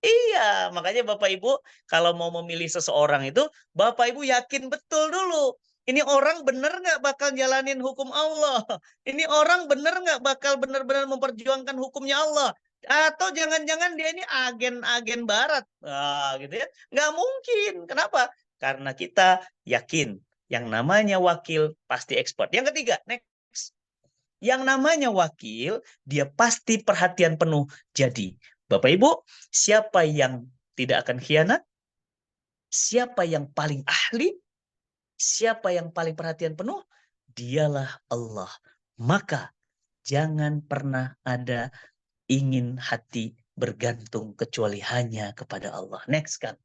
Iya, makanya Bapak Ibu kalau mau memilih seseorang itu, Bapak Ibu yakin betul dulu. Ini orang benar nggak bakal jalanin hukum Allah? Ini orang benar nggak bakal benar-benar memperjuangkan hukumnya Allah? Atau jangan-jangan dia ini agen-agen barat? Gitu ya. Nggak mungkin. Kenapa? Karena kita yakin yang namanya wakil pasti ekspor. Yang ketiga, next. Yang namanya wakil, dia pasti perhatian penuh. Jadi, Bapak Ibu, siapa yang tidak akan khianat? Siapa yang paling ahli? Siapa yang paling perhatian penuh? Dialah Allah. Maka jangan pernah ada ingin hati bergantung kecuali hanya kepada Allah. Next kan.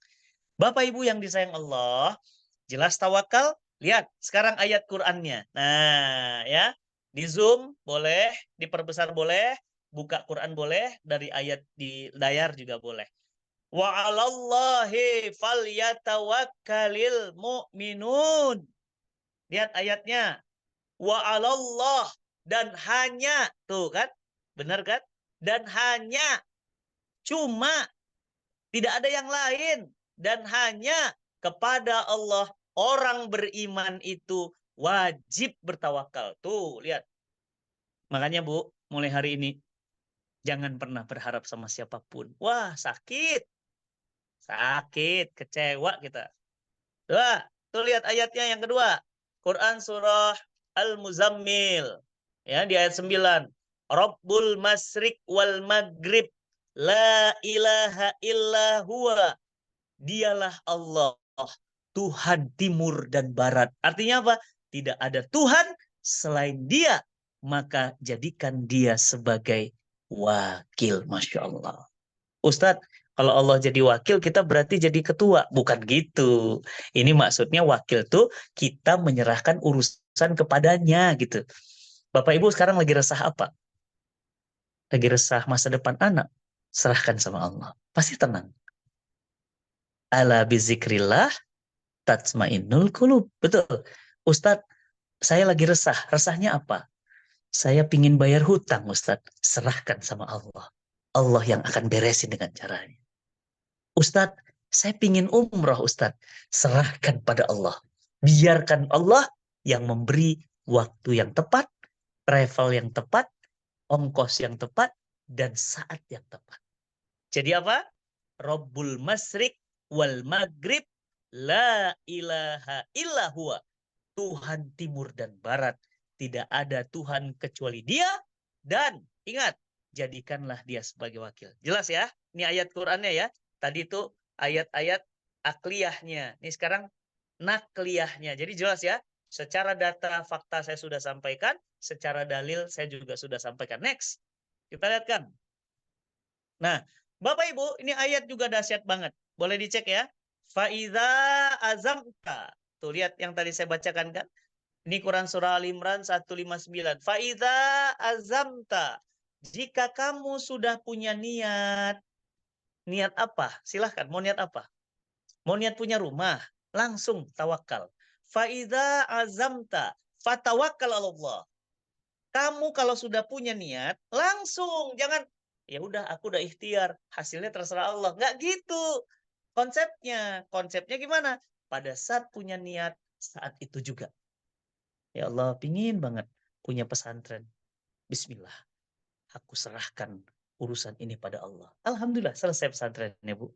Bapak Ibu yang disayang Allah, jelas tawakal? Lihat sekarang ayat Qur'annya. Nah, ya. Di Zoom boleh, diperbesar boleh, buka Quran boleh, dari ayat di layar juga boleh. Wa 'alallahi falyatawakkalil mu'minun. Lihat ayatnya. Wa 'alallah, dan hanya, tuh kan? Benar kan? Dan hanya, cuma, tidak ada yang lain, dan hanya kepada Allah orang beriman itu wajib bertawakal. Tuh, lihat. Makanya Bu, mulai hari ini jangan pernah berharap sama siapapun. Wah, sakit. Sakit, kecewa kita. Tuh lihat ayatnya yang kedua. Quran surah Al-Muzammil. Ya, di ayat 9. Rabbul Masyriq wal Maghrib. La ilaha illa huwa. Dialah Allah. Tuhan timur dan barat. Artinya apa? Tidak ada Tuhan selain dia. Maka jadikan dia sebagai wakil. Masya Allah. Ustadz, kalau Allah jadi wakil, kita berarti jadi ketua. Bukan gitu. Ini maksudnya wakil tuh kita menyerahkan urusan kepadanya gitu. Bapak Ibu sekarang lagi resah apa? Lagi resah masa depan anak. Serahkan sama Allah. Pasti tenang. Ala bizikrillah tatmainnul qulub. Betul. Ustadz, saya lagi resah. Resahnya apa? Saya pingin bayar hutang, Ustadz. Serahkan sama Allah. Allah yang akan beresin dengan caranya. Ustadz, saya pingin umroh, Ustadz. Serahkan pada Allah. Biarkan Allah yang memberi waktu yang tepat, travel yang tepat, ongkos yang tepat, dan saat yang tepat. Jadi apa? Rabbul Masyriq wal Maghrib la ilaha illa huwa. Tuhan timur dan barat. Tidak ada Tuhan kecuali Dia. Dan ingat, jadikanlah Dia sebagai wakil. Jelas ya? Ini ayat Qur'annya ya. Tadi itu ayat-ayat akliyahnya. Ini sekarang nakliyahnya. Jadi jelas ya. Secara data fakta saya sudah sampaikan. Secara dalil saya juga sudah sampaikan. Next. Kita lihat kan. Nah, Bapak Ibu, ini ayat juga dahsyat banget. Boleh dicek ya. Faiza azamta. Tuh lihat yang tadi saya bacakan kan. Ini Quran Surah Al-Imran 159. Faiza azamta. Jika kamu sudah punya niat. Niat apa? Silahkan, mau niat apa? Mau niat punya rumah? Langsung tawakal. Faiza azamta. Fatawakkal Allah. Kamu kalau sudah punya niat, langsung. Jangan, ya udah aku udah ikhtiar. Hasilnya terserah Allah. Nggak gitu. Konsepnya. Konsepnya gimana? Pada saat punya niat, saat itu juga. Ya Allah, pingin banget punya pesantren. Bismillah, aku serahkan urusan ini pada Allah. Alhamdulillah, selesai pesantrennya, Bu.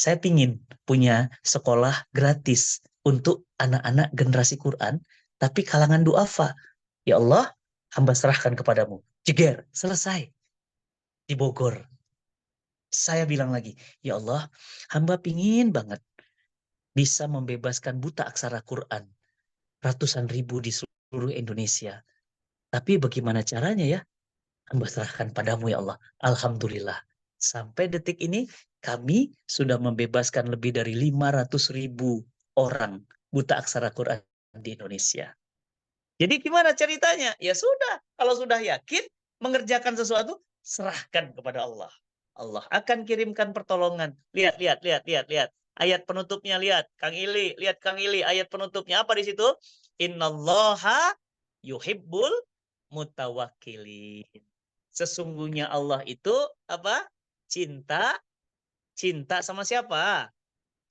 Saya pingin punya sekolah gratis untuk anak-anak generasi Quran, tapi kalangan duafa. Ya Allah, hamba serahkan kepadamu. Jeger, selesai. Di Bogor. Saya bilang lagi, ya Allah, hamba pingin banget bisa membebaskan buta aksara Quran. Ratusan ribu di seluruh Indonesia. Tapi bagaimana caranya ya? Hamba serahkan padamu ya Allah. Alhamdulillah. Sampai detik ini kami sudah membebaskan lebih dari 500.000 orang buta aksara Quran di Indonesia. Jadi gimana ceritanya? Ya sudah, kalau sudah yakin mengerjakan sesuatu, serahkan kepada Allah. Allah akan kirimkan pertolongan. Lihat, lihat, lihat, lihat, lihat. Ayat penutupnya lihat, Kang Ili, lihat Kang Ili, ayat penutupnya apa di situ? Innallaha yuhibbul mutawakkilin. Sesungguhnya Allah itu apa? Cinta, cinta sama siapa?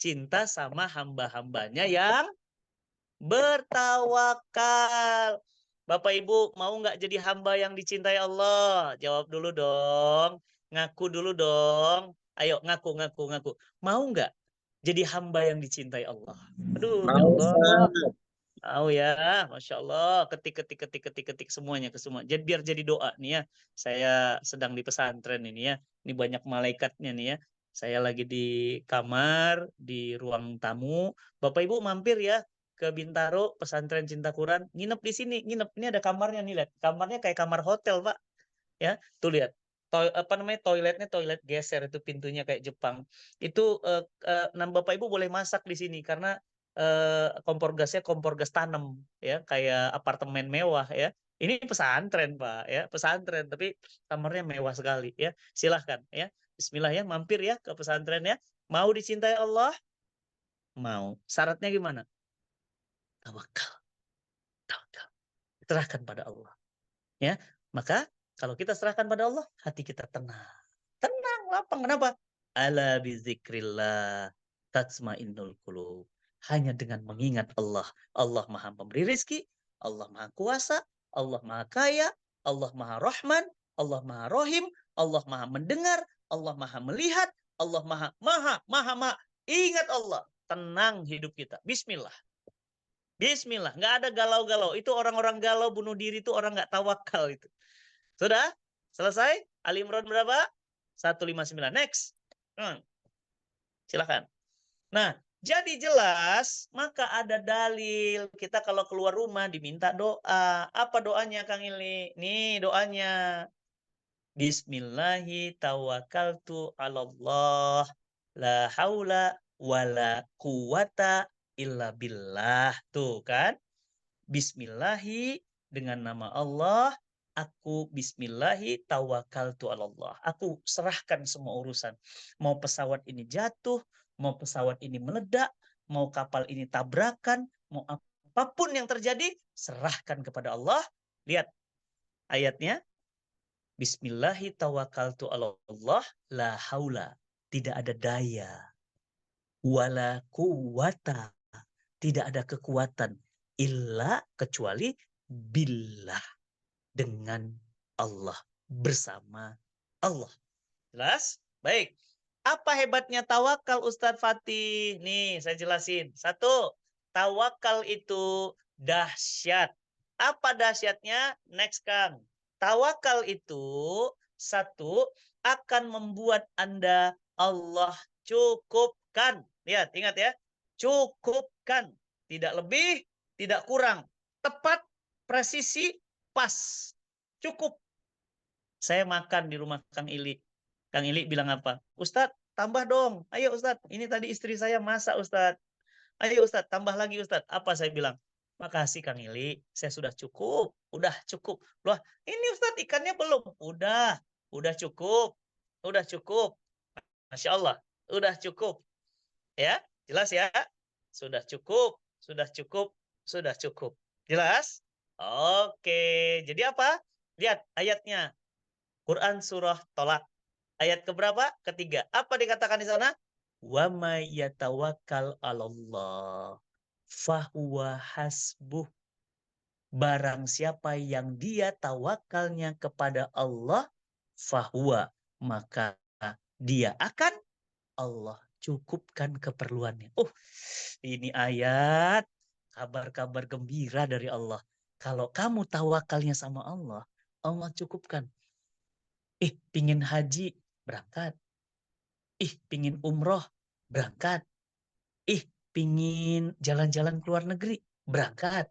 Cinta sama hamba-hambanya yang bertawakal. Bapak Ibu mau nggak jadi hamba yang dicintai Allah? Jawab dulu dong. Ngaku dulu dong. Ayo ngaku, ngaku, ngaku. Mau nggak jadi hamba yang dicintai Allah? Aduh, ya Mau, Allah. Ustaz. Mau ya, Masya Allah. Ketik, ketik, ketik, ketik, ketik semuanya ke semua. Jadi biar jadi doa nih ya. Saya sedang di pesantren ini ya. Ini banyak malaikatnya nih ya. Saya lagi di kamar, di ruang tamu. Bapak Ibu mampir ya ke Bintaro, pesantren Cinta Quran. Nginep di sini, nginep. Ini ada kamarnya nih, lihat. Kamarnya kayak kamar hotel, Pak. Ya, tuh lihat. Apa namanya, toiletnya toilet geser, itu pintunya kayak Jepang. Itu Bapak Ibu boleh masak di sini karena kompor gasnya kompor gas tanam ya, kayak apartemen mewah ya. Ini pesantren Pak ya, pesantren tapi kamarnya mewah sekali ya. Silahkan ya. Bismillah ya, mampir ya ke pesantren ya. Mau dicintai Allah? Mau. Syaratnya gimana? Tawakal. Tawakal. Serahkan pada Allah. Ya. Maka kalau kita serahkan pada Allah, hati kita tenang. Tenang, lapang. Kenapa? Ala bizikrillah tatsmainnul qulub. Hanya dengan mengingat Allah. Allah Maha Pemberi rizki, Allah Maha Kuasa, Allah Maha Kaya, Allah Maha Rahman, Allah Maha Rohim, Allah Maha Mendengar, Allah Maha Melihat, Allah Maha Maha Maha Maha. Ingat Allah, tenang hidup kita. Bismillah. Bismillah, nggak ada galau-galau. Itu orang-orang galau bunuh diri itu orang nggak tawakal itu. Sudah? Selesai? Ali Imran berapa? 159. Next. Silakan. Nah, jadi jelas, maka ada dalil. Kita kalau keluar rumah diminta doa. Apa doanya, Kang Ili? Nih doanya. Bismillahi tawakkaltu 'alallah. La haula wala quwata illa billah. Tuh kan? Bismillahi, dengan nama Allah, aku bismillahi tawakaltu Allah. Aku serahkan semua urusan. Mau pesawat ini jatuh, mau pesawat ini meledak, mau kapal ini tabrakan, mau apapun yang terjadi, serahkan kepada Allah. Lihat ayatnya. Bismillahi tawakaltu Allah, la haula. Tidak ada daya. Wala quwata. Tidak ada kekuatan illa kecuali billah, dengan Allah, bersama Allah. Jelas? Baik. Apa hebatnya tawakal Ustadz Fatih? Nih, saya jelasin. Satu, tawakal itu dahsyat. Apa dahsyatnya? Next, Kang. Tawakal itu satu akan membuat Anda Allah cukupkan. Lihat, ingat ya. Cukupkan. Tidak lebih, tidak kurang. Tepat, presisi, pas. Cukup. Saya makan di rumah Kang Ili. Kang Ili bilang apa? Ustadz, tambah dong. Ayo Ustadz, ini tadi istri saya masak Ustadz. Ayo Ustadz, tambah lagi Ustadz. Apa saya bilang? Makasih Kang Ili, saya sudah cukup. Udah cukup. Loh, ini Ustadz ikannya belum. Udah cukup. Udah cukup. Masya Allah, udah cukup. Ya, jelas ya? Sudah cukup, sudah cukup, sudah cukup. Jelas? Oke, jadi apa? Lihat ayatnya. Quran surah Tolak. Ayat keberapa? Ketiga. Apa dikatakan di sana? Wa may yatawakkal 'alallah fahuwa hasbuh. Barang siapa yang dia tawakalnya kepada Allah, fahuwa, maka dia akan Allah cukupkan keperluannya. Oh, ini ayat kabar-kabar gembira dari Allah. Kalau kamu tawakalnya sama Allah, Allah cukupkan. Pingin haji, berangkat. Pingin umroh, berangkat. Pingin jalan-jalan ke luar negeri, berangkat.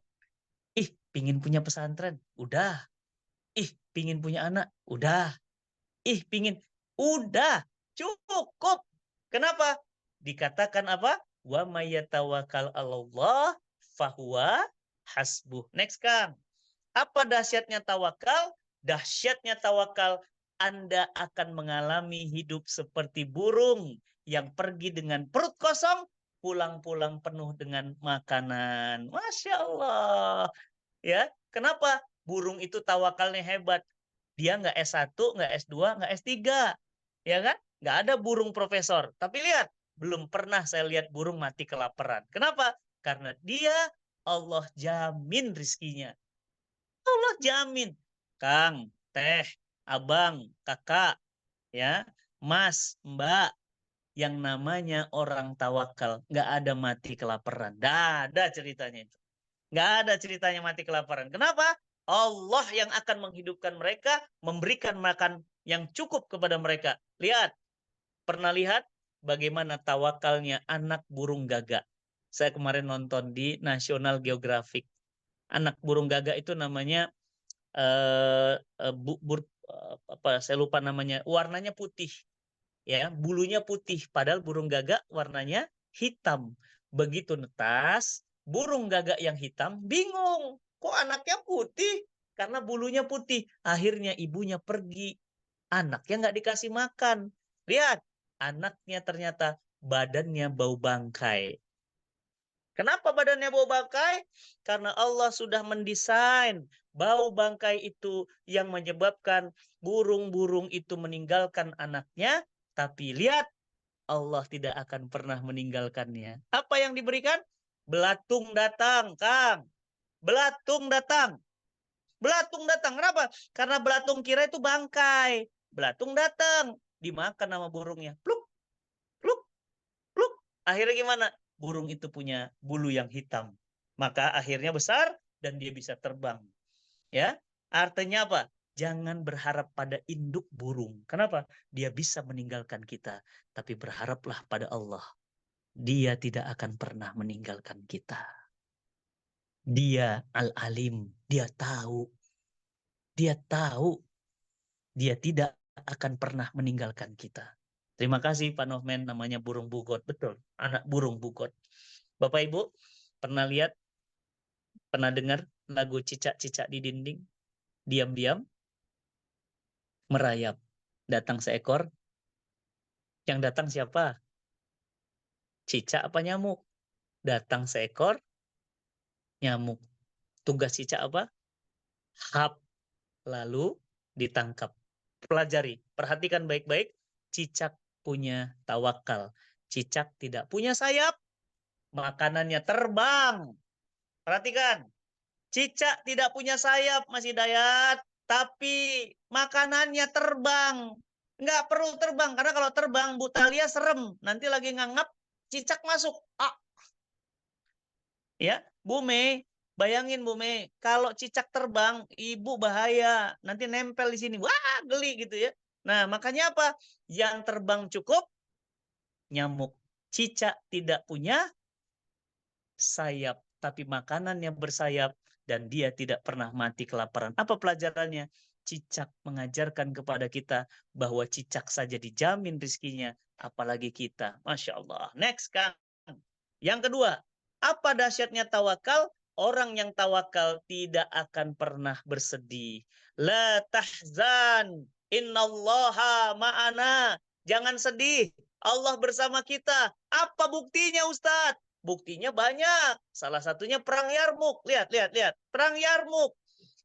Pingin punya pesantren, udah. Pingin punya anak, udah. Pingin, udah. Cukup. Kenapa? Dikatakan apa? Wa mayyatawakal Allah fahuwa hasbuh. Next, Kang. Apa dahsyatnya tawakal? Dahsyatnya tawakal, Anda akan mengalami hidup seperti burung yang pergi dengan perut kosong, pulang-pulang penuh dengan makanan. Masya Allah. Ya, kenapa? Burung itu tawakalnya hebat. Dia nggak S1, nggak S2, nggak S3. Ya kan? Nggak ada burung profesor. Tapi lihat, belum pernah saya lihat burung mati kelaparan. Kenapa? Karena dia Allah jamin rizkinya. Allah jamin. Kang, teh, abang, kakak, ya, mas, mbak, yang namanya orang tawakal, nggak ada mati kelaparan. Nggak ada ceritanya itu. Nggak ada ceritanya mati kelaparan. Kenapa? Allah yang akan menghidupkan mereka, memberikan makan yang cukup kepada mereka. Lihat, pernah lihat bagaimana tawakalnya anak burung gagak? Saya kemarin nonton di National Geographic. Anak burung gagak itu namanya eh, eh, bu- bur, apa saya lupa namanya, warnanya putih, ya, bulunya putih, padahal burung gagak warnanya hitam. Begitu netas, burung gagak yang hitam bingung, kok anaknya putih? Karena bulunya putih. Akhirnya ibunya pergi, anaknya nggak dikasih makan. Lihat, anaknya ternyata badannya bau bangkai. Kenapa badannya bau bangkai? Karena Allah sudah mendesain bau bangkai itu yang menyebabkan burung-burung itu meninggalkan anaknya. Tapi lihat, Allah tidak akan pernah meninggalkannya. Apa yang diberikan? Belatung datang, Kang. Belatung datang. Belatung datang. Kenapa? Karena belatung kira itu bangkai. Belatung datang. Dimakan sama burungnya. Pluk, pluk, pluk. Akhirnya gimana? Burung itu punya bulu yang hitam. Maka akhirnya besar dan dia bisa terbang. Ya, artinya apa? Jangan berharap pada induk burung. Kenapa? Dia bisa meninggalkan kita. Tapi berharaplah pada Allah. Dia tidak akan pernah meninggalkan kita. Dia Al-Alim. Dia tahu. Dia tahu. Dia tidak akan pernah meninggalkan kita. Terima kasih Pak Nohmen, namanya burung bugot. Betul, anak burung bugot. Bapak Ibu, pernah lihat, pernah dengar lagu cicak-cicak di dinding? Diam-diam, merayap. Datang seekor, yang datang siapa? Cicak apa nyamuk? Datang seekor, nyamuk. Tugas cicak apa? Hap, lalu ditangkap. Pelajari, perhatikan baik-baik. Cicak punya tawakal. Cicak tidak punya sayap, makanannya terbang. Perhatikan, cicak tidak punya sayap, Mas Hidayat. tapi makanannya terbang. Nggak perlu terbang, karena kalau terbang Bu Talia serem. Nanti lagi ngangap, cicak masuk. Ah, ya, Bu Mei, bayangin Bu Mei, kalau cicak terbang, ibu bahaya. Nanti nempel di sini. Wah, geli gitu ya. Nah, makanya apa? Yang terbang cukup nyamuk. Cicak tidak punya sayap, tapi makanannya bersayap dan dia tidak pernah mati kelaparan. Apa pelajarannya? Cicak mengajarkan kepada kita bahwa cicak saja dijamin rizkinya, apalagi kita. Masya Allah. Next, Kang. Yang kedua, apa dahsyatnya tawakal? Orang yang tawakal tidak akan pernah bersedih. La tahzan, innallaha ma'ana. Jangan sedih, Allah bersama kita. Apa buktinya, Ustadz? Buktinya banyak. Salah satunya perang Yarmuk. Lihat, lihat, lihat. Perang Yarmuk.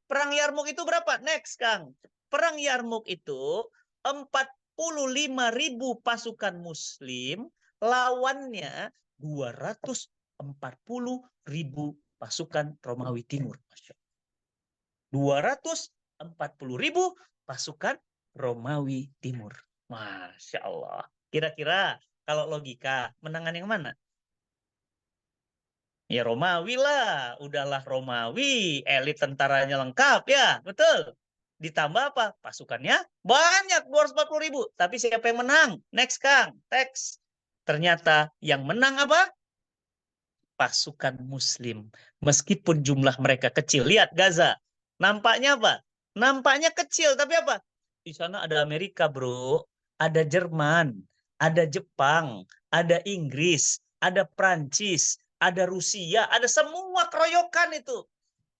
Perang Yarmuk itu berapa? Next, Kang. Perang Yarmuk itu 45.000 pasukan Muslim, lawannya 240.000 pasukan Romawi Timur. 240.000 pasukan Romawi Timur. Masya Allah. Kira-kira kalau logika, menangan yang mana? Ya Romawi lah, udahlah Romawi, elit tentaranya lengkap ya, betul. Ditambah apa? Pasukannya banyak, 240.000. Tapi siapa yang menang? Next Kang, teks. Ternyata yang menang apa? Pasukan Muslim. Meskipun jumlah mereka kecil. Lihat Gaza, nampaknya apa? Nampaknya kecil, tapi apa? Di sana ada Amerika bro, ada Jerman, ada Jepang, ada Inggris, ada Prancis, ada Rusia, ada semua keroyokan itu.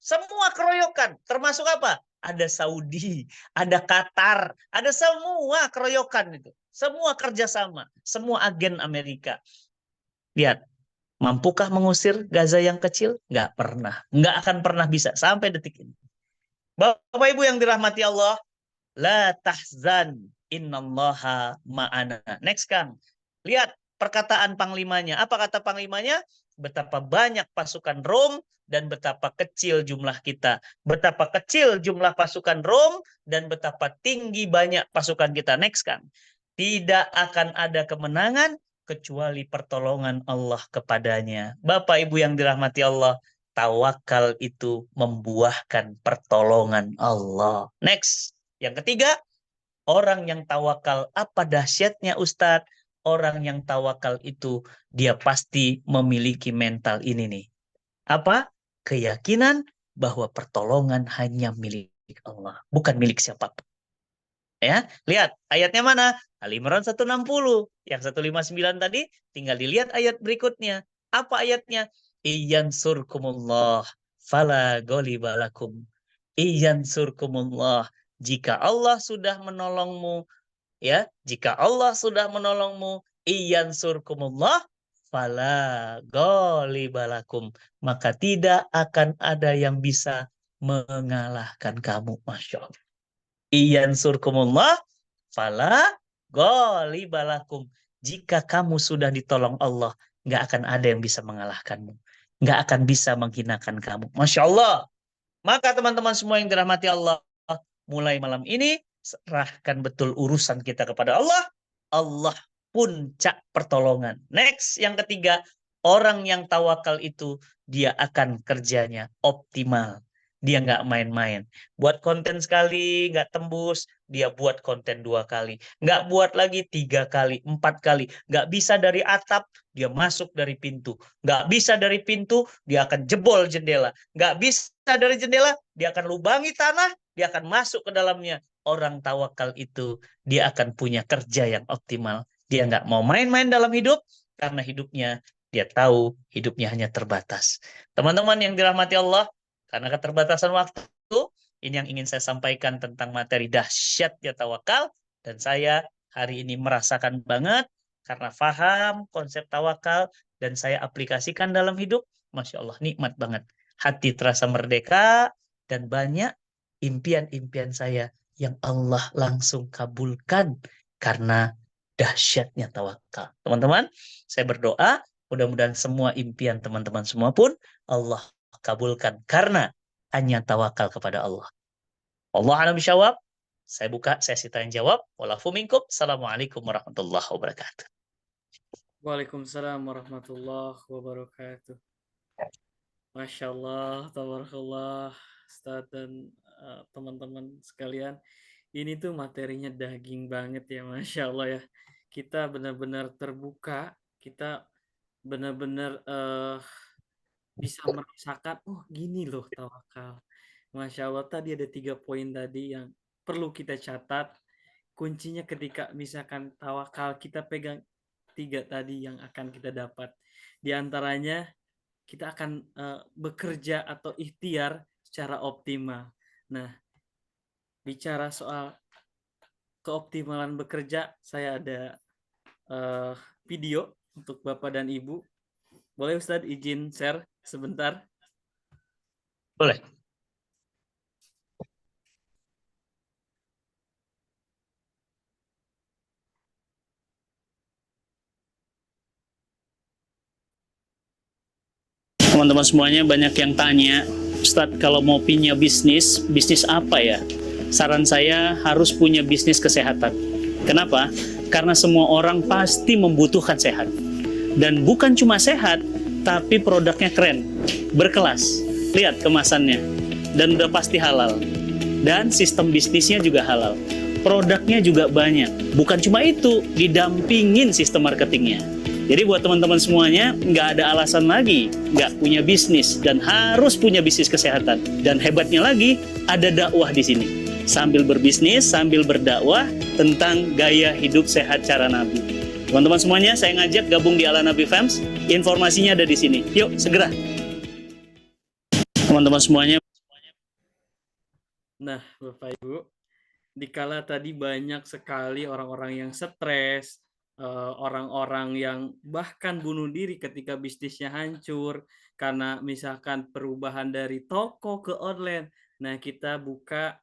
Semua keroyokan, termasuk apa? Ada Saudi, ada Qatar, ada semua keroyokan itu. Semua kerjasama, semua agen Amerika. Lihat, mampukah mengusir Gaza yang kecil? Nggak pernah. Nggak akan pernah bisa sampai detik ini. Bapak Ibu yang dirahmati Allah, la tahzan innallaha ma'ana. Next Kang. Lihat perkataan panglimanya. Apa kata panglimanya? Betapa banyak pasukan Rom dan betapa kecil jumlah kita. Betapa kecil jumlah pasukan Rom dan betapa tinggi banyak pasukan kita. Next Kang. Tidak akan ada kemenangan kecuali pertolongan Allah kepadanya. Bapak Ibu yang dirahmati Allah, tawakal itu membuahkan pertolongan Allah. Next. Yang ketiga, orang yang tawakal, apa dahsyatnya Ustadz? Orang yang tawakal itu dia pasti memiliki mental ini nih. Apa? Keyakinan bahwa pertolongan hanya milik Allah, bukan milik siapapun. Ya, lihat ayatnya mana? Ali Imran 160. Yang 159 tadi tinggal dilihat ayat berikutnya. Apa ayatnya? Iyan surkumullah fala golibalakum. Iyan surkumullah. Jika Allah sudah menolongmu, ya, jika Allah sudah menolongmu, iyan surkumullah fala golibalakum. Maka tidak akan ada yang bisa mengalahkan kamu. Masya Allah. Iyan surkumullah fala golibalakum. Jika kamu sudah ditolong Allah, nggak akan ada yang bisa mengalahkanmu. Nggak akan bisa menghinakan kamu. Masya Allah. Maka teman-teman semua yang dirahmati Allah, mulai malam ini, serahkan betul urusan kita kepada Allah. Allah puncak pertolongan. Next, yang ketiga, orang yang tawakal itu, dia akan kerjanya optimal. Dia nggak main-main. Buat konten sekali, nggak tembus, dia buat konten 2 kali. Nggak buat lagi 3 kali, 4 kali. Nggak bisa dari atap, dia masuk dari pintu. Nggak bisa dari pintu, dia akan jebol jendela. Nggak bisa dari jendela, dia akan lubangi tanah, dia akan masuk ke dalamnya. Orang tawakal itu, dia akan punya kerja yang optimal. Dia nggak mau main-main dalam hidup, karena hidupnya, dia tahu hidupnya hanya terbatas. Teman-teman yang dirahmati Allah, karena keterbatasan waktu, ini yang ingin saya sampaikan tentang materi dahsyatnya tawakal. Dan saya hari ini merasakan banget, karena paham konsep tawakal, dan saya aplikasikan dalam hidup. Masya Allah, nikmat banget. Hati terasa merdeka, dan banyak impian-impian saya yang Allah langsung kabulkan karena dahsyatnya tawakal. Teman-teman, saya berdoa mudah-mudahan semua impian teman-teman semua pun Allah kabulkan karena hanya tawakal kepada Allah. Allah a'lam bishawab. Saya buka sesi tanya jawab. Walafu minkum. Assalamualaikum warahmatullahi wabarakatuh. Waalaikumsalam warahmatullahi wabarakatuh. Masya Allah, tabarakallah, Ustadz dan teman-teman sekalian. Ini tuh materinya daging banget ya, Masya Allah ya. Kita benar-benar terbuka, kita benar-benar bisa merasakan, oh gini loh tawakal. Masya Allah, tadi ada 3 poin tadi yang perlu kita catat. Kuncinya ketika misalkan tawakal, kita pegang 3 tadi yang akan kita dapat. Di antaranya kita akan bekerja atau ikhtiar secara optimal. Nah, bicara soal keoptimalan bekerja, saya ada video untuk Bapak dan Ibu. Boleh Ustadz izin share sebentar? Boleh. Teman-teman semuanya banyak yang tanya, Ustadz kalau mau punya bisnis, bisnis apa ya? Saran saya harus punya bisnis kesehatan. Kenapa? Karena semua orang pasti membutuhkan sehat. Dan bukan cuma sehat, tapi produknya keren, berkelas. Lihat kemasannya. Dan udah pasti halal. Dan sistem bisnisnya juga halal. Produknya juga banyak. Bukan cuma itu, didampingin sistem marketingnya. Jadi buat teman-teman semuanya, nggak ada alasan lagi nggak punya bisnis dan harus punya bisnis kesehatan. Dan hebatnya lagi, ada dakwah di sini. Sambil berbisnis, sambil berdakwah tentang gaya hidup sehat cara Nabi. Teman-teman semuanya, saya ngajak gabung di Ala Nabi Fams. Informasinya ada di sini. Yuk, segera. Teman-teman semuanya. Nah, Bapak Ibu, dikala tadi banyak sekali orang-orang yang stres, orang-orang yang bahkan bunuh diri ketika bisnisnya hancur karena misalkan perubahan dari toko ke online. Nah, kita buka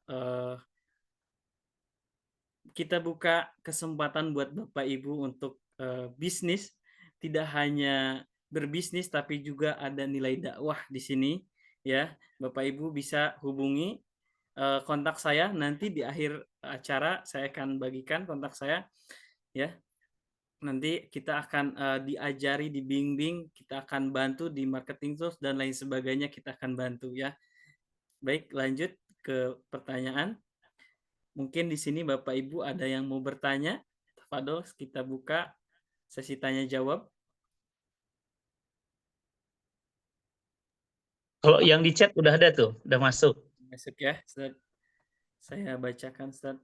kesempatan buat Bapak Ibu untuk bisnis, tidak hanya berbisnis tapi juga ada nilai dakwah di sini ya. Bapak Ibu bisa hubungi kontak saya, nanti di akhir acara saya akan bagikan kontak saya ya. Nanti kita akan diajari, dibimbing, kita akan bantu di marketing tools dan lain sebagainya, kita akan bantu ya. Baik, lanjut ke pertanyaan. Mungkin di sini Bapak Ibu ada yang mau bertanya. Tafadhol, kita buka sesi tanya jawab. Kalau yang di chat udah ada tuh, udah masuk. Masuk ya, Ustaz. Saya bacakan, Ustaz.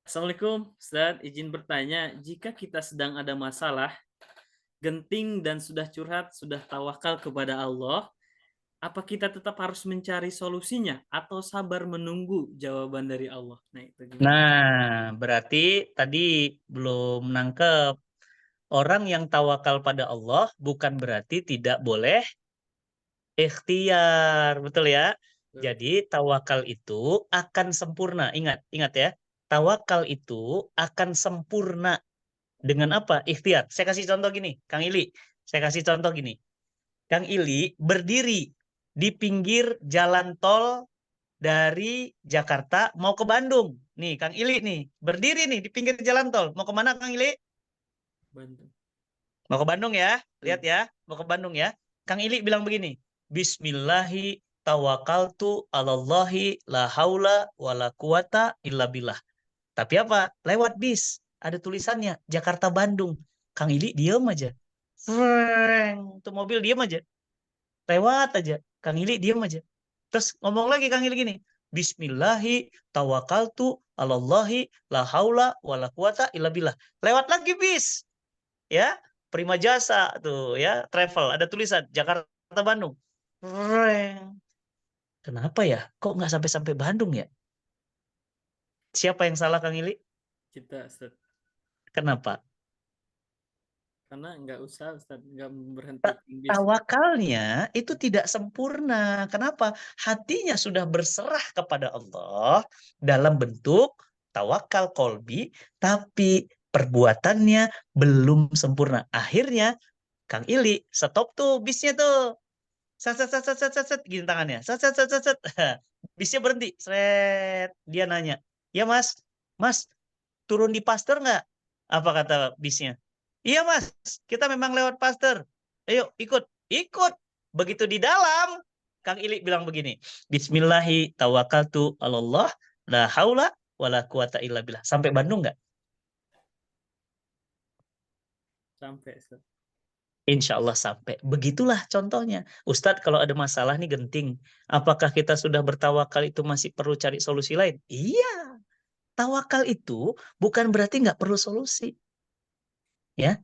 Assalamualaikum, Ustaz. Izin bertanya, jika kita sedang ada masalah, genting dan sudah curhat, sudah tawakal kepada Allah, apa kita tetap harus mencari solusinya atau sabar menunggu jawaban dari Allah? Nah, itu gimana? Nah, berarti tadi belum nangkep. Orang yang tawakal pada Allah bukan berarti tidak boleh ikhtiar, betul ya? Jadi tawakal itu akan sempurna. Ingat ya. Tawakal itu akan sempurna dengan apa? Ikhtiar. Saya kasih contoh gini, Kang Ili. Saya kasih contoh gini. Kang Ili berdiri di pinggir jalan tol dari Jakarta mau ke Bandung. Nih, Kang Ili nih, berdiri nih di pinggir jalan tol. Mau kemana, Kang Ili? Bandung. Mau ke Bandung ya? Lihat ya, mau ke Bandung ya. Kang Ili bilang begini, Bismillahi tawakkaltu alallahi la haula wala quwata illa billah. Tapi apa? Lewat bis. Ada tulisannya Jakarta Bandung. Kang Ili diam aja. Freng, tuh mobil diam aja. Lewat aja. Kang Ili diam aja. Terus ngomong lagi Kang Ili gini. Bismillahi tawakkaltu alallahi la haula wala quwata illa billah. Lewat lagi bis. Ya, Prima Jasa tuh ya, travel ada tulisan Jakarta Bandung. Freng. Kenapa ya? Kok nggak sampai-sampai Bandung ya? Siapa yang salah Kang Ili? Kita, Ustaz. Kenapa? Karena nggak usah, Ustaz. Nggak berhenti bis. Tawakalnya itu tidak sempurna. Kenapa? Hatinya sudah berserah kepada Allah dalam bentuk tawakal kolbi, tapi perbuatannya belum sempurna. Akhirnya Kang Ili stop tuh bisnya tuh. Set set set set set set, set gini tangannya. Set set set set set. Bisnya berhenti. Sret. Dia nanya, "Ya, Mas. Mas, turun di Pasteur nggak?" Apa kata bisnya? "Iya, Mas. Kita memang lewat Pasteur. Ayo, ikut." Ikut. Begitu di dalam, Kang Ili bilang begini, "Bismillahi tawakkaltu 'alallah, la haula wala quwata illa billah." Sampai Bandung nggak? Sampai Ustaz. Insya Allah sampai. Begitulah contohnya. Ustadz, kalau ada masalah nih genting, apakah kita sudah bertawakal itu masih perlu cari solusi lain? Iya, tawakal itu bukan berarti nggak perlu solusi. Ya,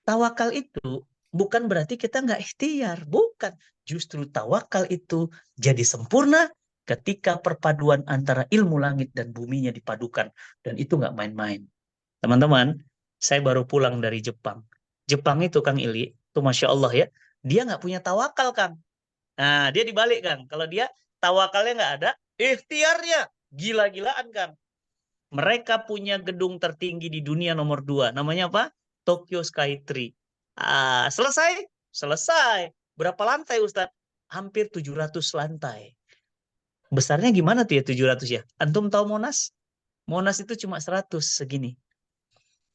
tawakal itu bukan berarti kita nggak ikhtiar. Bukan. Justru tawakal itu jadi sempurna ketika perpaduan antara ilmu langit dan buminya dipadukan. Dan itu nggak main-main. Teman-teman, saya baru pulang dari Jepang. Jepang itu Kang Ili, itu Masya Allah ya, dia nggak punya tawakal Kang. Nah, dia dibalik Kang. Kalau dia tawakalnya nggak ada, ikhtiarnya gila-gilaan Kang. Mereka punya gedung tertinggi di dunia nomor 2. Namanya apa? Tokyo Skytree. Selesai? Selesai. Berapa lantai Ustadz? Hampir 700 lantai. Besarnya gimana tuh ya 700 ya? Antum tahu Monas? Monas itu cuma 100 segini.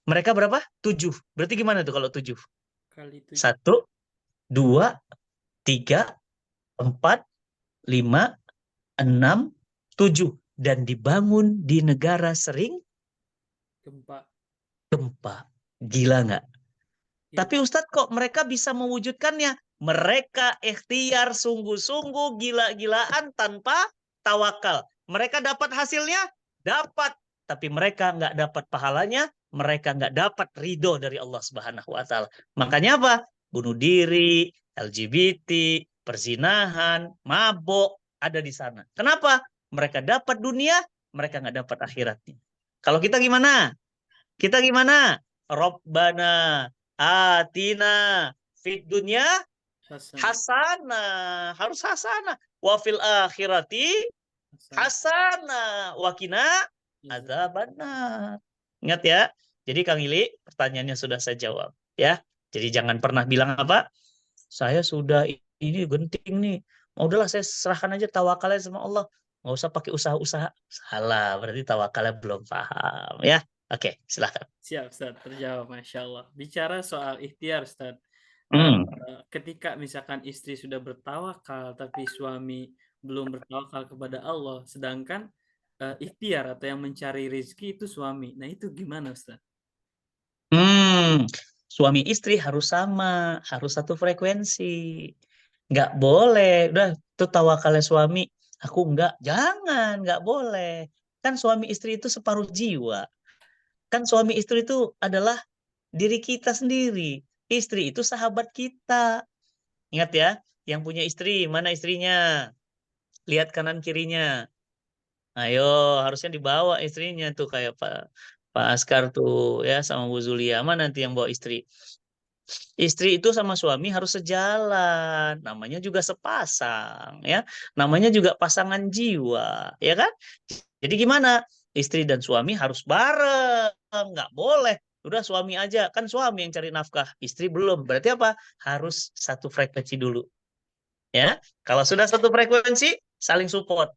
Mereka berapa? 7. Berarti gimana tuh kalau 7? Kali 7. 1, 2, 3, 4, 5, 6, 7. Dan dibangun di negara sering Gempa. gempa. Gila nggak? Ya, Tapi Ustadz kok mereka bisa mewujudkannya? Mereka ikhtiar sungguh-sungguh gila-gilaan tanpa tawakal. Mereka dapat hasilnya? Dapat. Tapi mereka nggak dapat pahalanya. Mereka nggak dapat ridho dari Allah Subhanahu wa Ta'ala. Makanya apa? Bunuh diri, LGBT, perzinahan, mabok ada di sana. Kenapa? Mereka dapat dunia, mereka nggak dapat akhiratnya. Kalau kita gimana? Kita gimana? Rabbana atina fid dunya Hasan. hasanah. Harus hasanah. Wa fil akhirati Hasan. hasanah. Wa qina adzabannar. Ingat ya. Jadi Kang Ili, pertanyaannya sudah saya jawab. Ya. Jadi jangan pernah bilang apa? Saya sudah ini genting nih. Udahlah saya serahkan aja tawakalnya sama Allah. Nggak usah pakai usaha-usaha. Salah. Berarti tawakalnya belum paham. Ya. Oke, silahkan. Siap, Ustaz. Terjawab, Masya Allah. Bicara soal ikhtiar, Ustaz. Hmm. Ketika misalkan istri sudah bertawakal, tapi suami belum bertawakal kepada Allah, sedangkan ikhtiar atau yang mencari rezeki itu suami. Nah, itu gimana, Ustaz? Suami istri harus sama, harus satu frekuensi. Nggak boleh, udah itu tawakalnya suami, aku nggak, jangan, nggak boleh. Kan suami istri itu separuh jiwa. Kan suami istri itu adalah diri kita sendiri. Istri itu sahabat kita. Ingat ya, yang punya istri, mana istrinya? Lihat kanan kirinya. Ayo, harusnya dibawa istrinya tuh kayak Pak Askar tuh ya sama Bu Zulia. Mana nanti yang bawa istri? Istri itu sama suami harus sejalan, namanya juga sepasang, ya, namanya juga pasangan jiwa, ya kan? Jadi gimana? Istri dan suami harus bareng, nggak boleh. Udah suami aja, kan suami yang cari nafkah, istri belum. Berarti apa? Harus satu frekuensi dulu, ya. Kalau sudah satu frekuensi, saling support,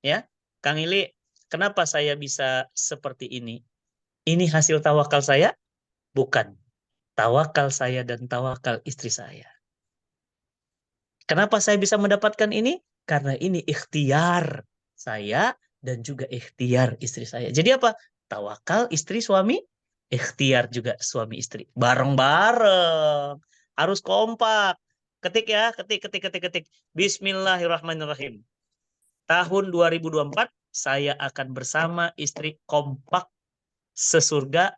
ya. Kang Ili, kenapa saya bisa seperti ini? Ini hasil tawakal saya? Bukan. Tawakal saya dan tawakal istri saya. Kenapa saya bisa mendapatkan ini? Karena ini ikhtiar saya dan juga ikhtiar istri saya. Jadi apa? Tawakal istri suami, ikhtiar juga suami istri. Bareng-bareng. Harus kompak. Ketik ya, ketik, ketik, ketik, ketik. Bismillahirrahmanirrahim. Tahun 2024 saya akan bersama istri kompak sesurga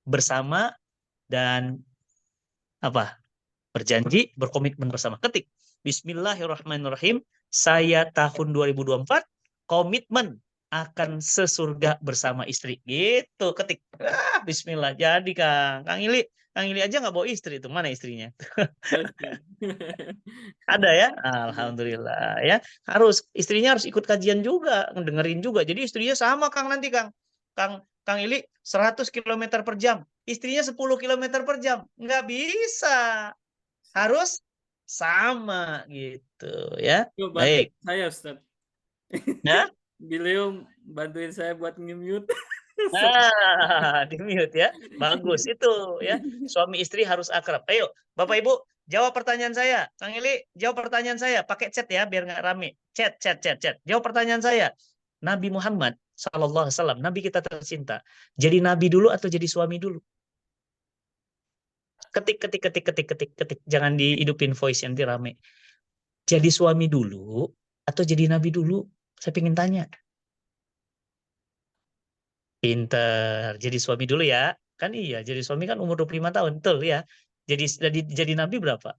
bersama dan apa? Berjanji, berkomitmen bersama. Ketik. Bismillahirrahmanirrahim. Saya tahun 2024 komitmen akan sesurga bersama istri. Gitu, ketik. Bismillah. Jadi Kang Ili. Kang Ili aja nggak bawa istri. Itu mana istrinya? Oke. Ada ya? Iya. Alhamdulillah ya. Harus. Istrinya harus ikut kajian juga. Dengerin juga. Jadi istrinya sama Kang nanti Kang. Kang Ili 100 km per jam. Istrinya 10 km per jam. Nggak bisa. harus sama gitu ya. Yuk bantuin Baik. saya Ustaz. Nah, Beliau bantuin saya buat nge-mute. di mute ya. Bagus itu ya. Suami istri harus akrab. Ayo, Bapak Ibu, jawab pertanyaan saya. Kang Ili, jawab pertanyaan saya. Pakai chat ya, biar nggak rame. Chat, chat, chat, chat. Jawab pertanyaan saya. Nabi Muhammad Sallallahu Alaihi Wasallam, Nabi kita tercinta. Jadi Nabi dulu atau jadi suami dulu? Ketik, ketik, ketik, ketik, ketik, ketik. Jangan dihidupin voice nanti rame. Jadi suami dulu atau jadi Nabi dulu? Saya pengen tanya. Pinter. Jadi suami dulu ya. Kan iya, jadi suami kan umur 25 tahun. Betul ya. Jadi nabi berapa?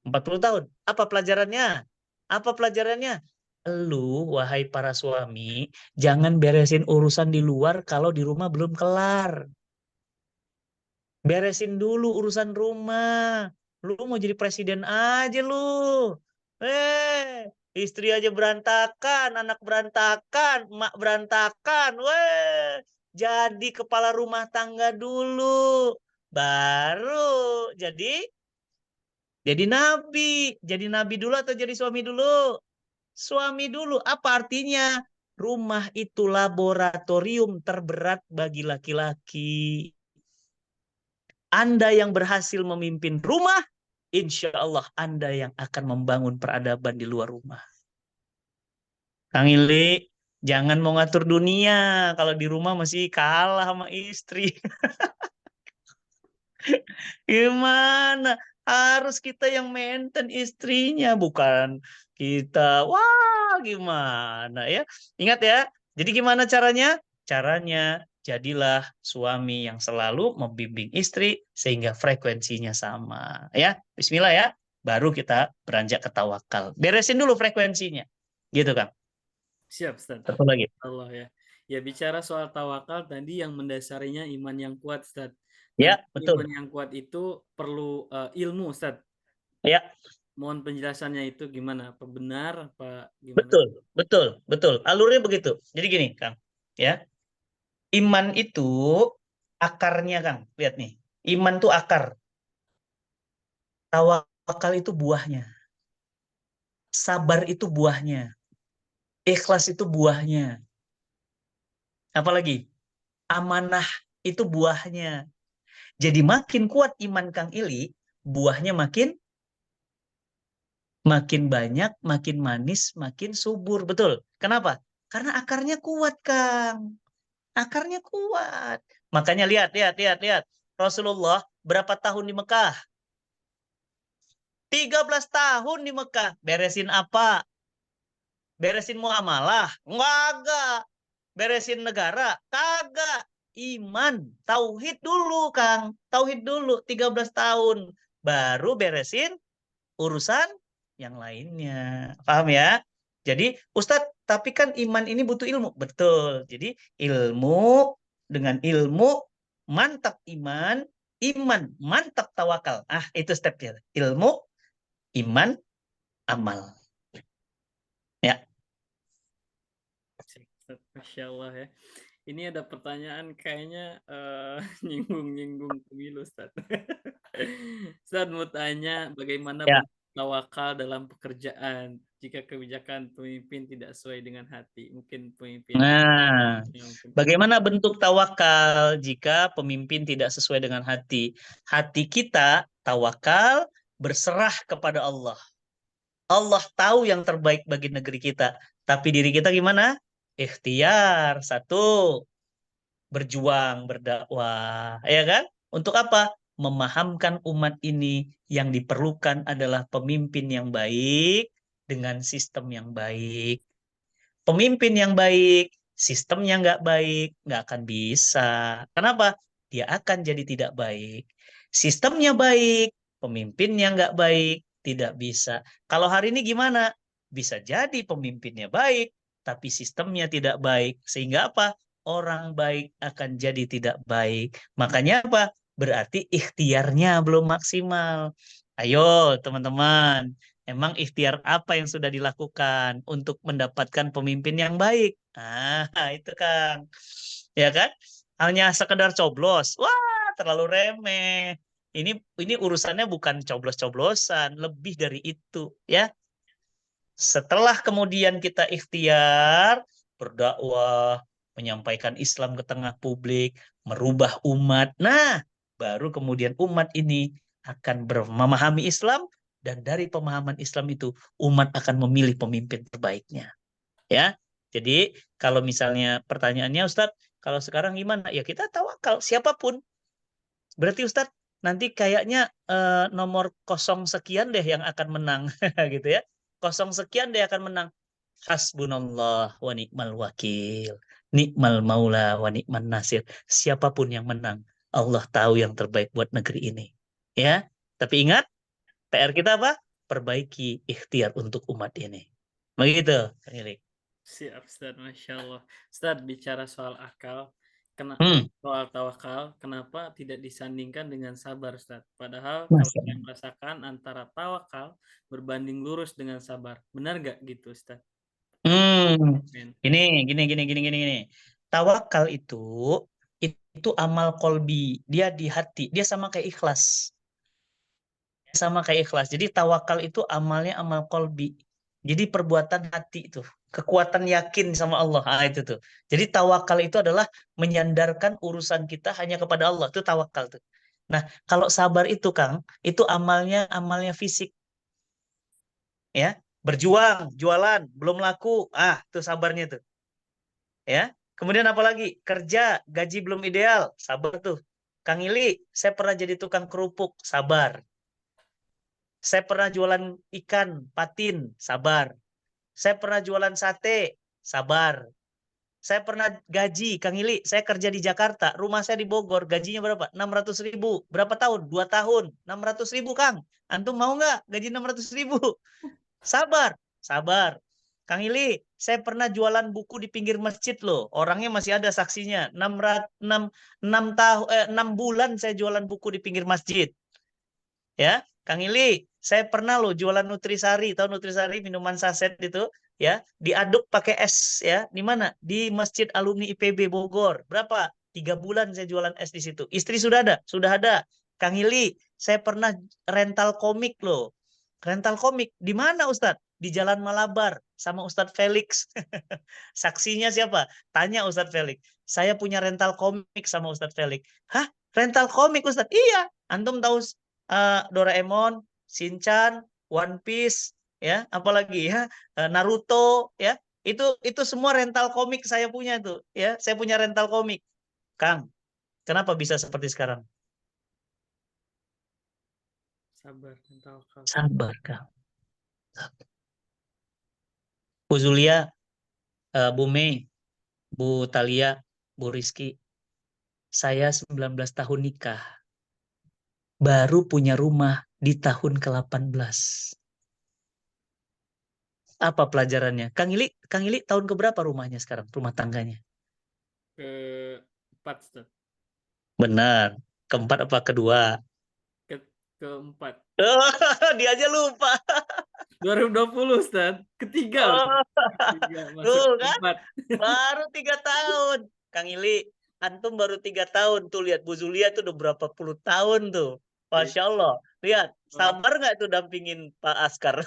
40 tahun. Apa pelajarannya? Apa pelajarannya? Lu, wahai para suami, jangan beresin urusan di luar kalau di rumah belum kelar. Beresin dulu urusan rumah. Lu mau jadi presiden aja lu. Istri aja berantakan, anak berantakan, emak berantakan. Jadi kepala rumah tangga dulu. Baru jadi nabi. Jadi nabi dulu atau jadi suami dulu? Suami dulu. Apa artinya? Rumah itu laboratorium terberat bagi laki-laki. Anda yang berhasil memimpin rumah, insya Allah Anda yang akan membangun peradaban di luar rumah. Kang Ili, jangan mau ngatur dunia. Kalau di rumah masih kalah sama istri. Gimana? Harus kita yang maintain istrinya, bukan kita. Wah, gimana ya? Ingat ya. Jadi gimana caranya? Caranya jadilah suami yang selalu membimbing istri sehingga frekuensinya sama. Ya, Bismillah ya. Baru kita beranjak ke tawakal. Beresin dulu frekuensinya. Gitu, Kang. Siap, Ustaz. Satu lagi. Allah ya. Ya bicara soal tawakal tadi yang mendasarinya iman yang kuat, Ustaz. Nah, Ya, iman betul. yang kuat itu perlu ilmu, Ustaz. Ya, Mohon penjelasannya itu gimana? Apa benar? Apa gimana? betul. Betul, betul. Alurnya begitu. Jadi gini, Kang. Ya. Iman itu akarnya, Kang. Lihat nih. Iman itu akar. Tawakal itu buahnya. Sabar itu buahnya. Ikhlas itu buahnya. Apalagi? Amanah itu buahnya. Jadi makin kuat iman Kang Ili, buahnya makin makin banyak, makin manis, makin subur. Betul. Kenapa? Karena akarnya kuat, Kang. Akarnya kuat. Makanya lihat, lihat, lihat, lihat. Rasulullah berapa tahun di Mekah? 13 tahun di Mekah. Beresin apa? Beresin muamalah? Enggak. Beresin negara? Kagak. Iman, tauhid dulu, Kang. Tauhid dulu 13 tahun. Baru beresin urusan yang lainnya. Paham ya? Jadi, Ustadz, tapi kan iman ini butuh ilmu. Betul. Jadi, ilmu dengan ilmu mantap iman, iman mantap tawakal. Ah, itu stepnya. Ilmu, iman, amal. Ya. Masya Allah ya. Ini ada pertanyaan kayaknya nyinggung-nyinggung pemilu, Ustaz. Ustaz mau tanya bagaimana Ya. bentuk tawakal dalam pekerjaan jika kebijakan pemimpin tidak sesuai dengan hati. Mungkin pemimpin Nah, yang mungkin bagaimana bentuk tawakal jika pemimpin tidak sesuai dengan hati? Hati kita tawakal berserah kepada Allah. Allah tahu yang terbaik bagi negeri kita. Tapi diri kita gimana? Ikhtiar. Satu, berjuang, berdakwah. Ya kan? Untuk apa? Memahamkan umat ini yang diperlukan adalah pemimpin yang baik dengan sistem yang baik. Pemimpin yang baik, sistemnya nggak akan bisa. Kenapa? Dia akan jadi tidak baik. Sistemnya baik, pemimpinnya nggak baik, tidak bisa. Kalau hari ini gimana? Bisa jadi pemimpinnya baik, tapi sistemnya tidak baik. Sehingga apa? Orang baik akan jadi tidak baik. Makanya apa? Berarti ikhtiarnya belum maksimal. Ayo teman-teman, emang ikhtiar apa yang sudah dilakukan untuk mendapatkan pemimpin yang baik? Ah, itu Kang. Ya kan? Hanya sekedar coblos. Wah, terlalu remeh. Ini urusannya bukan coblos-coblosan, lebih dari itu, ya. Setelah kemudian kita ikhtiar, berdakwah, menyampaikan Islam ke tengah publik, merubah umat. Nah, baru kemudian umat ini akan memahami Islam, dan dari pemahaman Islam itu umat akan memilih pemimpin terbaiknya. Ya, jadi kalau misalnya pertanyaannya Ustadz, kalau sekarang gimana? Ya kita tawakal siapapun. Berarti Ustadz nanti kayaknya nomor kosong sekian deh yang akan menang, gitu ya. Kosong sekian deh akan menang. Hasbunallah wa ni'mal wakil. Ni'mal maula wa ni'man nasir. Siapapun yang menang, Allah tahu yang terbaik buat negeri ini. Ya, tapi ingat, PR kita apa? Perbaiki ikhtiar untuk umat ini. Begitu, Kang Ili. Siap, Ustaz. Masya Allah. Ustaz, bicara soal akal, Hmm, soal tawakal, kenapa tidak disandingkan dengan sabar, Ustaz? Padahal kalau Masya saya merasakan antara tawakal berbanding lurus dengan sabar. Benar nggak gitu, Ustaz? Hmm, Amin. gini. Tawakal itu amal kolbi. Dia di hati. Dia sama kayak ikhlas. Sama kayak ikhlas. Jadi tawakal itu amalnya amal kolbi. Jadi perbuatan hati itu. Kekuatan yakin sama Allah. Ah, itu tuh. Jadi tawakal itu adalah menyandarkan urusan kita hanya kepada Allah. Itu tawakal tuh. Nah, kalau sabar itu, Kang, itu amalnya fisik. Ya, berjuang, jualan, belum laku. Ah, itu sabarnya tuh. Ya. Kemudian apalagi? Kerja, gaji belum ideal, sabar tuh. Kang Ili, saya pernah jadi tukang kerupuk, sabar. Saya pernah jualan ikan, patin, sabar. Saya pernah jualan sate, sabar. Saya pernah gaji, Kang Ili, saya kerja di Jakarta, rumah saya di Bogor, gajinya berapa? 600.000. Berapa tahun? 2 tahun. 600.000, Kang. Antum mau nggak gaji 600.000? Sabar, sabar. Kang Ili, saya pernah jualan buku di pinggir masjid loh. Orangnya masih ada saksinya. 6 bulan saya jualan buku di pinggir masjid. Ya, Kang Ili, saya pernah loh jualan Nutrisari. Tahu Nutrisari, minuman saset itu? Ya, diaduk pakai es ya. Di mana? Di Masjid Alumni IPB Bogor. Berapa? 3 bulan saya jualan es di situ. Istri sudah ada? Sudah ada. Kang Ili, saya pernah rental komik loh. Rental komik di mana Ustadz? Di Jalan Malabar sama Ustadz Felix. Saksinya siapa? Tanya Ustadz Felix. Saya punya rental komik sama Ustadz Felix. Hah? Rental komik Ustadz? Iya. Antum tahu Doraemon, Shinchan, One Piece, ya, apalagi ya, Naruto, ya. Itu semua rental komik saya punya tuh, ya. Saya punya rental komik. Kang, kenapa bisa seperti sekarang? Sabar dan tawakal. Sabar, Kang. Bu Zulia, Bu Mei, Bu Talia, Bu Rizky, saya 19 tahun nikah, baru punya rumah di tahun ke-18. Apa pelajarannya? Kang Ili tahun keberapa rumahnya sekarang, rumah tangganya? Keempat, Ustaz. Benar. Keempat apa kedua? Ke keempat. Dia aja lupa. 2020, Ustaz. Ketiga, Ustaz. Oh, Ketiga, masuk tuh kan? keempat. Baru 3 tahun. Kang Ili, antum baru 3 tahun tuh, lihat Bu Zulia tuh udah berapa puluh tahun tuh. Iya. Masya Allah. Lihat, Wah, sabar nggak tuh dampingin Pak Askar?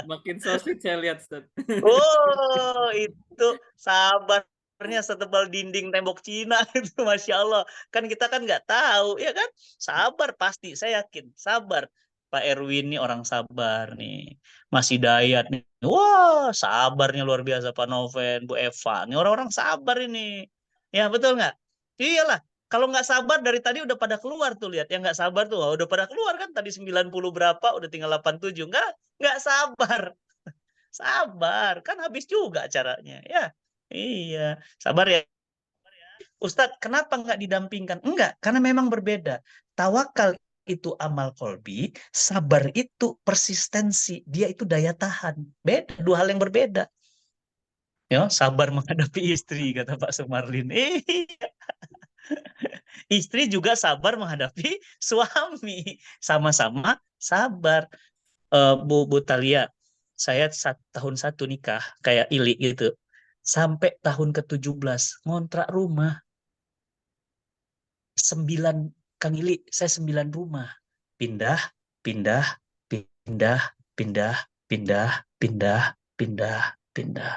makin so sweet saya lihat, Ustaz. Oh, itu sabarnya setebal dinding tembok Cina itu, Masya Allah. Kan kita kan nggak tahu, ya kan? Sabar pasti, saya yakin. Sabar. Pak Erwin nih orang sabar nih. Masih Dayat nih. Wah, sabarnya luar biasa Pak Noven, Bu Eva. Nih orang-orang sabar ini. Ya, betul nggak? Iyalah. Kalau nggak sabar dari tadi udah pada keluar tuh, lihat. Yang nggak sabar tuh, wah, udah pada keluar kan. Tadi 90 berapa, udah tinggal 87. Nggak sabar. Sabar, kan habis juga acaranya. Ya, iya. Sabar ya. Ustadz, kenapa nggak didampingkan? Enggak, karena memang berbeda. Tawakal itu amal kolbi, sabar itu persistensi. Dia itu daya tahan. Beda, dua hal yang berbeda. Ya, sabar menghadapi istri, kata Pak Sumarlin. Istri juga sabar menghadapi suami. Sama-sama sabar. Bu Talia, saya tahun satu nikah kayak Ili gitu. Sampai tahun ke-17 ngontrak rumah 9 Kang Ili, saya 9 rumah. Pindah, pindah, pindah, pindah, pindah, pindah, pindah, pindah,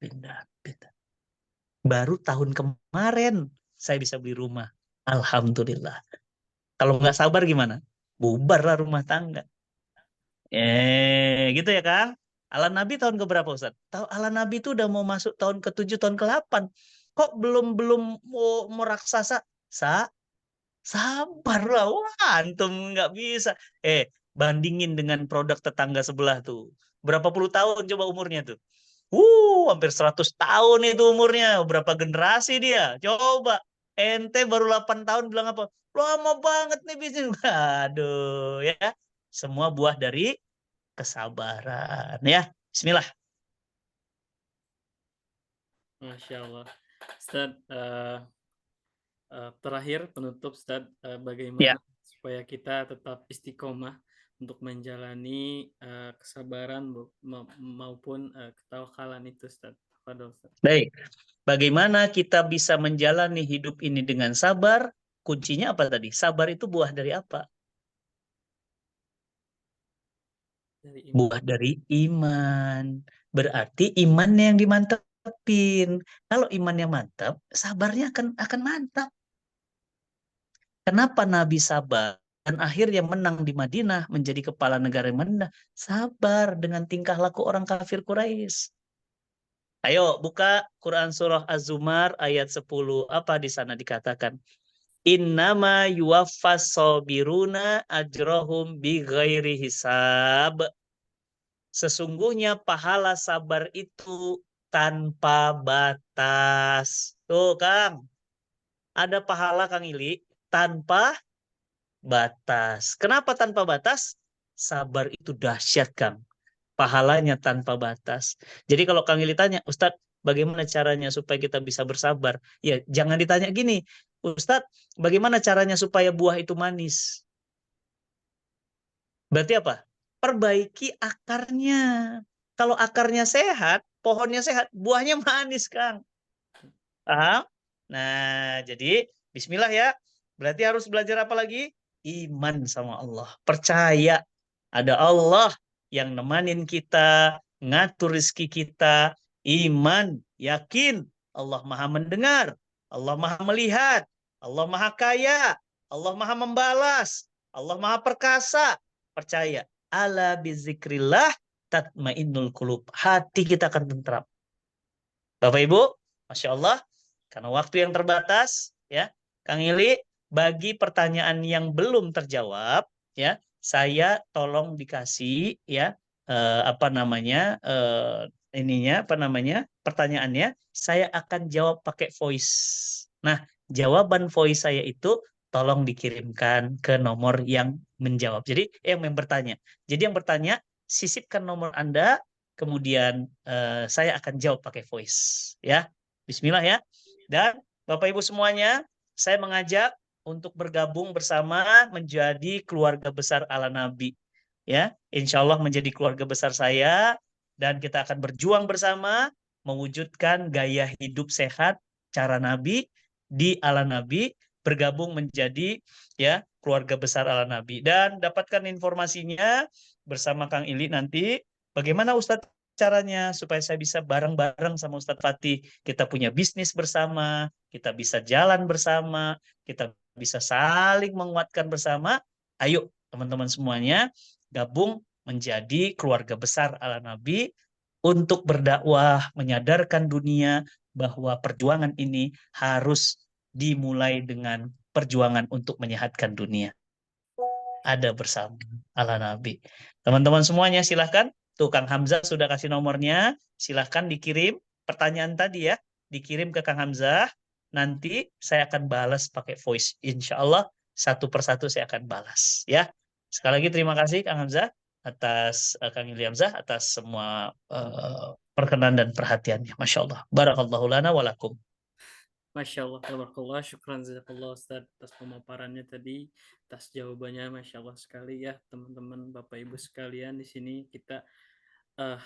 pindah, pindah. Baru tahun kemarin saya bisa beli rumah. Alhamdulillah. Kalau nggak sabar gimana? Bubar lah rumah tangga. Gitu ya Kang. Ala Nabi tahun keberapa Ustaz? Tahu Ala Nabi itu udah mau masuk tahun ke-7, tahun ke-8. Kok belum belum mau raksasa? Sabar lah. Wah, antum nggak bisa. Bandingin dengan produk tetangga sebelah tuh. Berapa puluh tahun coba umurnya tuh? Hampir 100 tahun itu umurnya. Berapa generasi dia? Coba. Ente baru 8 tahun bilang apa? Lama banget nih bisnis. Aduh ya. Semua buah dari kesabaran ya. Bismillah. Masya Allah. Ustaz, terakhir penutup Ustaz, Ya, bagaimana supaya kita tetap istiqomah untuk menjalani kesabaran maupun ketawakalan itu Ustaz. Fadol, Ustaz. baik. Bagaimana kita bisa menjalani hidup ini dengan sabar? Kuncinya apa tadi? Sabar itu buah dari apa? Dari iman. Buah dari iman. Berarti imannya yang dimantapin. Kalau imannya mantap, sabarnya akan mantap. Kenapa Nabi sabar? Dan akhirnya menang di Madinah, menjadi kepala negara Madinah. Sabar dengan tingkah laku orang kafir Quraisy. Ayo buka Quran surah Az-Zumar ayat 10. Apa di sana dikatakan? Innama yuwaffas sabiruna ajrohum bighairi hisab. Sesungguhnya pahala sabar itu tanpa batas. Tuh Kang, ada pahala Kang Ili tanpa batas. Kenapa tanpa batas? Sabar itu dahsyat Kang. Pahalanya tanpa batas. Jadi kalau Kang Ili tanya, Ustadz, bagaimana caranya supaya kita bisa bersabar? Ya, jangan ditanya gini, Ustadz, bagaimana caranya supaya buah itu manis? Berarti apa? Perbaiki akarnya. Kalau akarnya sehat, pohonnya sehat, buahnya manis, Kang. Paham? Nah, jadi bismillah ya. Berarti harus belajar apa lagi? Iman sama Allah. Percaya ada Allah yang nemanin kita, ngatur rezeki kita. Iman, yakin Allah Maha mendengar, Allah Maha melihat, Allah Maha kaya, Allah Maha membalas, Allah Maha perkasa. Percaya. Ala bizikrillah tatmainnul qulub. Hati kita akan tentram. Bapak Ibu, Masya Allah, karena waktu yang terbatas, ya, Kang Ili, bagi pertanyaan yang belum terjawab, ya, saya tolong dikasih, ya, apa namanya, ininya, apa namanya, pertanyaannya, saya akan jawab pakai voice. Nah, jawaban voice saya itu tolong dikirimkan ke nomor yang menjawab. Jadi, yang bertanya. Jadi yang bertanya, sisipkan nomor Anda, kemudian saya akan jawab pakai voice, ya. Bismillah ya. Dan Bapak Ibu semuanya, saya mengajak untuk bergabung bersama menjadi keluarga besar ala Nabi. Ya, insya Allah menjadi keluarga besar saya dan kita akan berjuang bersama mewujudkan gaya hidup sehat cara Nabi di ala Nabi, bergabung menjadi ya keluarga besar ala Nabi dan dapatkan informasinya bersama Kang Ili nanti. Bagaimana Ustadz caranya supaya saya bisa bareng-bareng sama Ustadz Fatih, kita punya bisnis bersama, kita bisa jalan bersama, kita bisa saling menguatkan bersama. Ayo teman-teman semuanya gabung menjadi keluarga besar ala Nabi untuk berdakwah, menyadarkan dunia bahwa perjuangan ini harus dimulai dengan perjuangan untuk menyehatkan dunia. Ada bersama ala Nabi. Teman-teman semuanya silahkan. Tuh Kang Hamzah sudah kasih nomornya. Silahkan dikirim pertanyaan tadi ya. Dikirim ke Kang Hamzah. Nanti saya akan balas pakai voice. Insya Allah satu persatu saya akan balas. Ya. Sekali lagi terima kasih Kang Hamzah atas Kang Ili Hamzah atas semua perkenan dan perhatiannya. Masya Allah. Barakallahu lana walakum. Masya Allah, tabarakallah, syukran jazakallah Ustaz atas pemaparannya tadi, atas jawabannya, Masya Allah sekali ya teman-teman, Bapak Ibu sekalian di sini kita uh,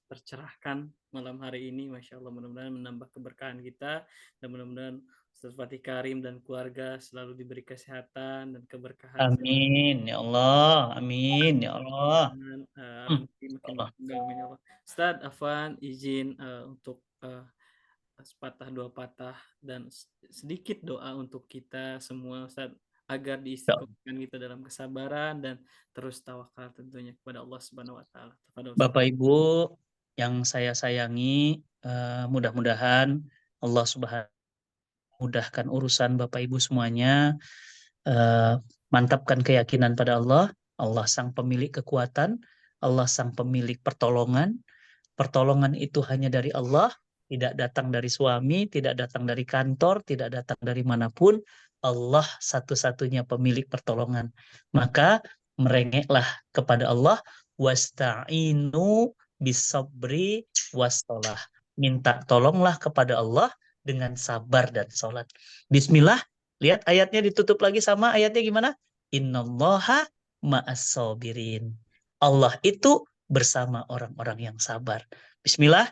tercerahkan malam hari ini. Masya Allah, mudah-mudahan menambah keberkahan kita, dan mudah-mudahan Ustaz Fatih Karim dan keluarga selalu diberi kesehatan dan keberkahan, Amin ya Allah, amin ya Allah. dan Hmm, rezeki ya makin Allah. berkembang, amin ya Allah. Ustaz Afwan izin untuk sepatah dua patah dan sedikit doa untuk kita semua, Ustaz, agar Ya. diistiqomahkan kita dalam kesabaran dan terus tawakal tentunya kepada Allah Subhanahu wa taala. Kepada Ustaz. Bapak Ibu yang saya sayangi, mudah-mudahan Allah Subhanahu mudahkan urusan Bapak Ibu semuanya, eh, mantapkan keyakinan pada Allah. Allah sang pemilik kekuatan, Allah sang pemilik pertolongan. Pertolongan itu hanya dari Allah, tidak datang dari suami, tidak datang dari kantor, tidak datang dari manapun. Allah satu-satunya pemilik pertolongan. Maka merengeklah kepada Allah, wasta'inu bisabri wassalah. Minta tolonglah kepada Allah dengan sabar dan sholat. Bismillah. Lihat ayatnya ditutup lagi sama ayatnya gimana? Innallaha ma'as sabirin. Allah itu bersama orang-orang yang sabar. Bismillah,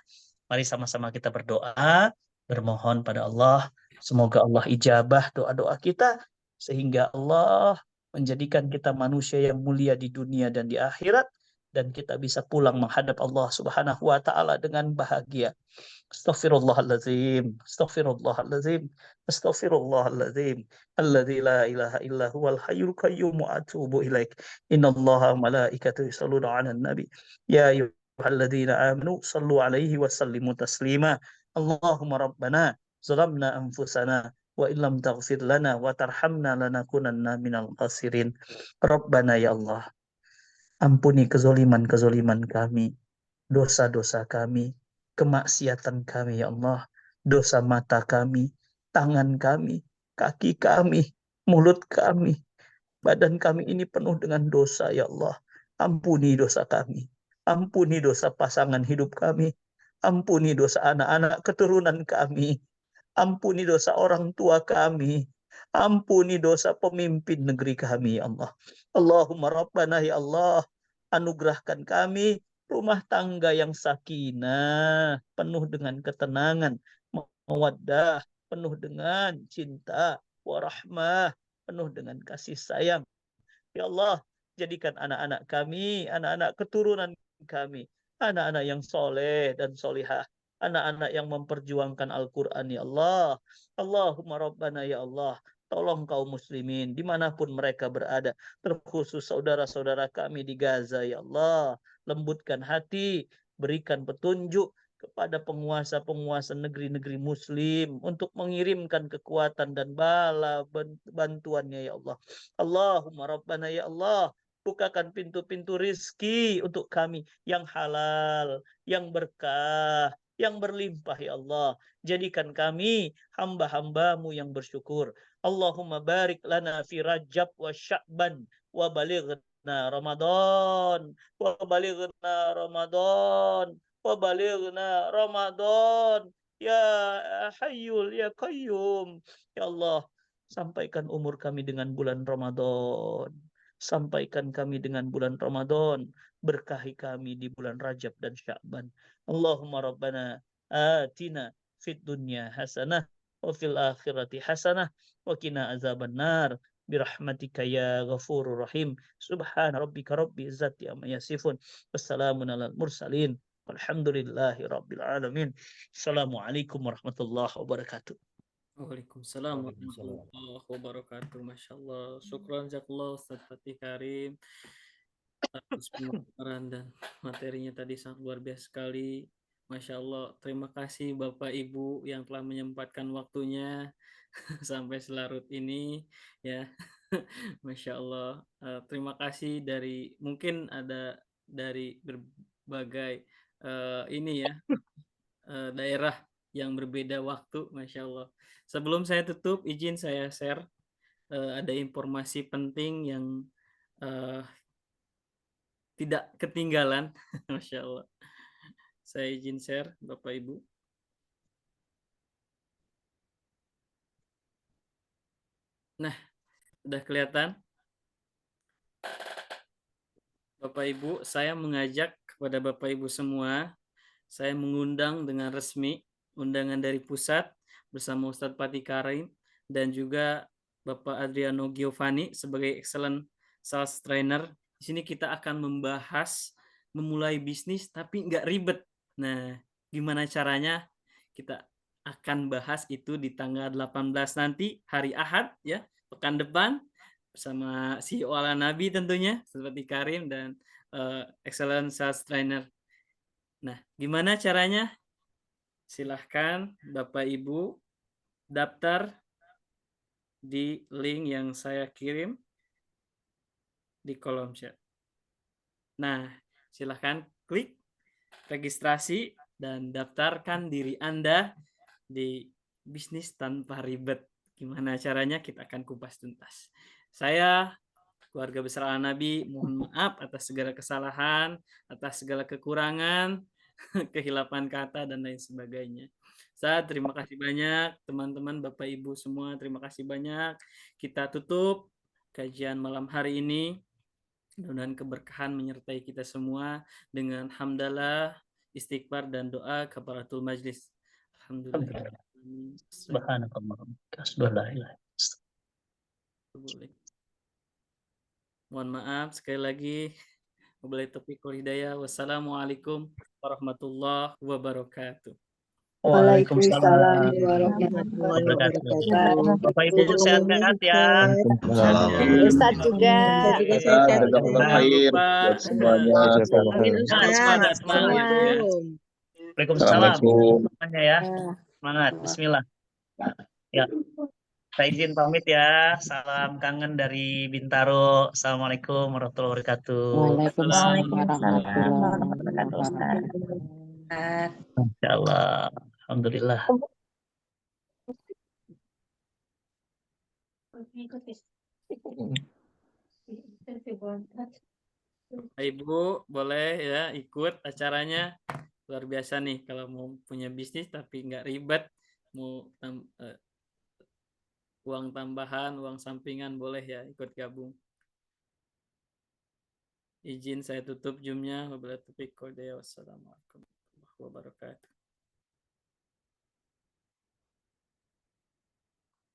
mari sama-sama kita berdoa, bermohon pada Allah. Semoga Allah ijabah doa-doa kita, sehingga Allah menjadikan kita manusia yang mulia di dunia dan di akhirat, dan kita bisa pulang menghadap Allah Subhanahu wa Ta'ala dengan bahagia. Astaghfirullahaladzim, astaghfirullahaladzim, astaghfirullahaladzim. Alladzi la ilaha illa huwal hayyul qayyum wa atubu ilaik. Innallaha wa malaikatahu yusholluna 'alan nabi. Ya ayyuhalladzina amanu shallu 'alaihi wa sallimu taslima. Allahumma rabbana zalamna anfusana wa illam taghfir lana wa tarhamna lanakunanna minal khasirin. Rabbana ya Allah, ampuni kezoliman-kezoliman kami, dosa-dosa kami, kemaksiatan kami, ya Allah, dosa mata kami, tangan kami, kaki kami, mulut kami, badan kami ini penuh dengan dosa, ya Allah. Ampuni dosa kami, ampuni dosa pasangan hidup kami, ampuni dosa anak-anak keturunan kami, ampuni dosa orang tua kami, ampuni dosa pemimpin negeri kami, ya Allah. Allahumma Rabbana, ya Allah, anugerahkan kami rumah tangga yang sakinah, penuh dengan ketenangan, mawaddah, penuh dengan cinta, warahmah, penuh dengan kasih sayang. Ya Allah, jadikan anak-anak kami, anak-anak keturunan kami, anak-anak yang soleh dan solihah, anak-anak yang memperjuangkan Al-Quran, ya Allah. Allahumma Rabbana, ya Allah, tolong kaum muslimin dimanapun mereka berada, terkhusus saudara-saudara kami di Gaza, ya Allah. Lembutkan hati, berikan petunjuk kepada penguasa-penguasa negeri-negeri muslim untuk mengirimkan kekuatan dan bala bantuannya, ya Allah. Allahumma Rabbana, ya Allah, bukakan pintu-pintu rizki untuk kami yang halal, yang berkah, yang berlimpah, ya Allah. Jadikan kami hamba-hambamu yang bersyukur. Allahumma barik lana fi Rajab wa Sya'ban wa balighna Ramadan wa balighna Ramadan wa balighna Ramadan ya Hayyul ya Qayyum. Ya Allah, sampaikan umur kami dengan bulan Ramadan. Sampaikan kami dengan bulan Ramadan. Berkahi kami di bulan Rajab dan Sya'ban. Allahumma Rabbana atina fid dunya hasanah wa fil akhirati hasanah wa qina azaban nar birahmatika ya ghafurur rahim. Subhana rabbika rabbil izzati amma yasifun. Wassalamun alal mursalin. Walhamdulillahi rabbil alamin. Assalamualaikum warahmatullahi wabarakatuh. Waalaikumsalam Waalaikumsalam. warahmatullahi wabarakatuh. Masya Allah. Syukran jazakallah Ustaz Fatih Karim atas pemaparan dan materinya tadi sangat luar biasa sekali. Masya Allah. Terima kasih Bapak Ibu yang telah menyempatkan waktunya sampai selarut ini, ya. Masya Allah. Terima kasih dari, mungkin ada dari berbagai ini ya, daerah yang berbeda waktu, Masya Allah. Sebelum saya tutup, izin saya share, ada informasi penting yang eh, tidak ketinggalan, Masya Allah. Saya izin share, Bapak Ibu. Nah, sudah kelihatan, Bapak Ibu, saya mengajak kepada Bapak Ibu semua saya mengundang dengan resmi undangan dari pusat bersama Ustadz Pati Karim dan juga Bapak Adriano Giovanni sebagai excellent sales trainer. Di sini kita akan membahas memulai bisnis tapi nggak ribet. Nah, gimana caranya? Kita akan bahas itu di tanggal 18 nanti, hari Ahad ya, pekan depan bersama CEO Ala Nabi tentunya, seperti Karim dan excellent sales trainer. Nah, gimana caranya? Silahkan Bapak Ibu daftar di link yang saya kirim di kolom chat. Nah, silahkan klik registrasi dan daftarkan diri Anda di bisnis tanpa ribet. Gimana caranya? Kita akan kupas tuntas. Saya, keluarga besar Al-Nabi, mohon maaf atas segala kesalahan, atas segala kekurangan, kehilapan kata, dan lain sebagainya. Saya terima kasih banyak, teman-teman, Bapak Ibu semua, terima kasih banyak. Kita tutup kajian malam hari ini. Mudah-mudahan keberkahan menyertai kita semua dengan hamdalah, istighfar, dan doa kafaratul majlis. Alhamdulillah. Subhanakallah. Mohon maaf sekali lagi. Wabillahi taufiq wal hidayah. Wassalamualaikum warahmatullahi wabarakatuh. Waalaikumsalam warahmatullahi wabarakatuh. Bapak Ibu sehat-sehat ya. Ustaz juga. Jazakallah khair buat semuanya. Amin Ustaz. Semangat Semua. ya. Waalaikumsalam Assalamualaikum. semuanya ya. Semangat. Bismillah. Ya. Saya izin pamit ya. Salam kangen dari Bintaro. Assalamualaikum warahmatullahi wabarakatuh. Waalaikumsalam warahmatullahi wabarakatuh. Insyaallah. Alhamdulillah. Ibu boleh ya ikut acaranya. Luar biasa nih kalau mau punya bisnis tapi nggak ribet, mau uang tambahan, uang sampingan boleh ya ikut gabung. Izin saya tutup Zoom-nya. Wabillahi taufiq wal hidayah. Wassalamualaikum warahmatullahi wabarakatuh.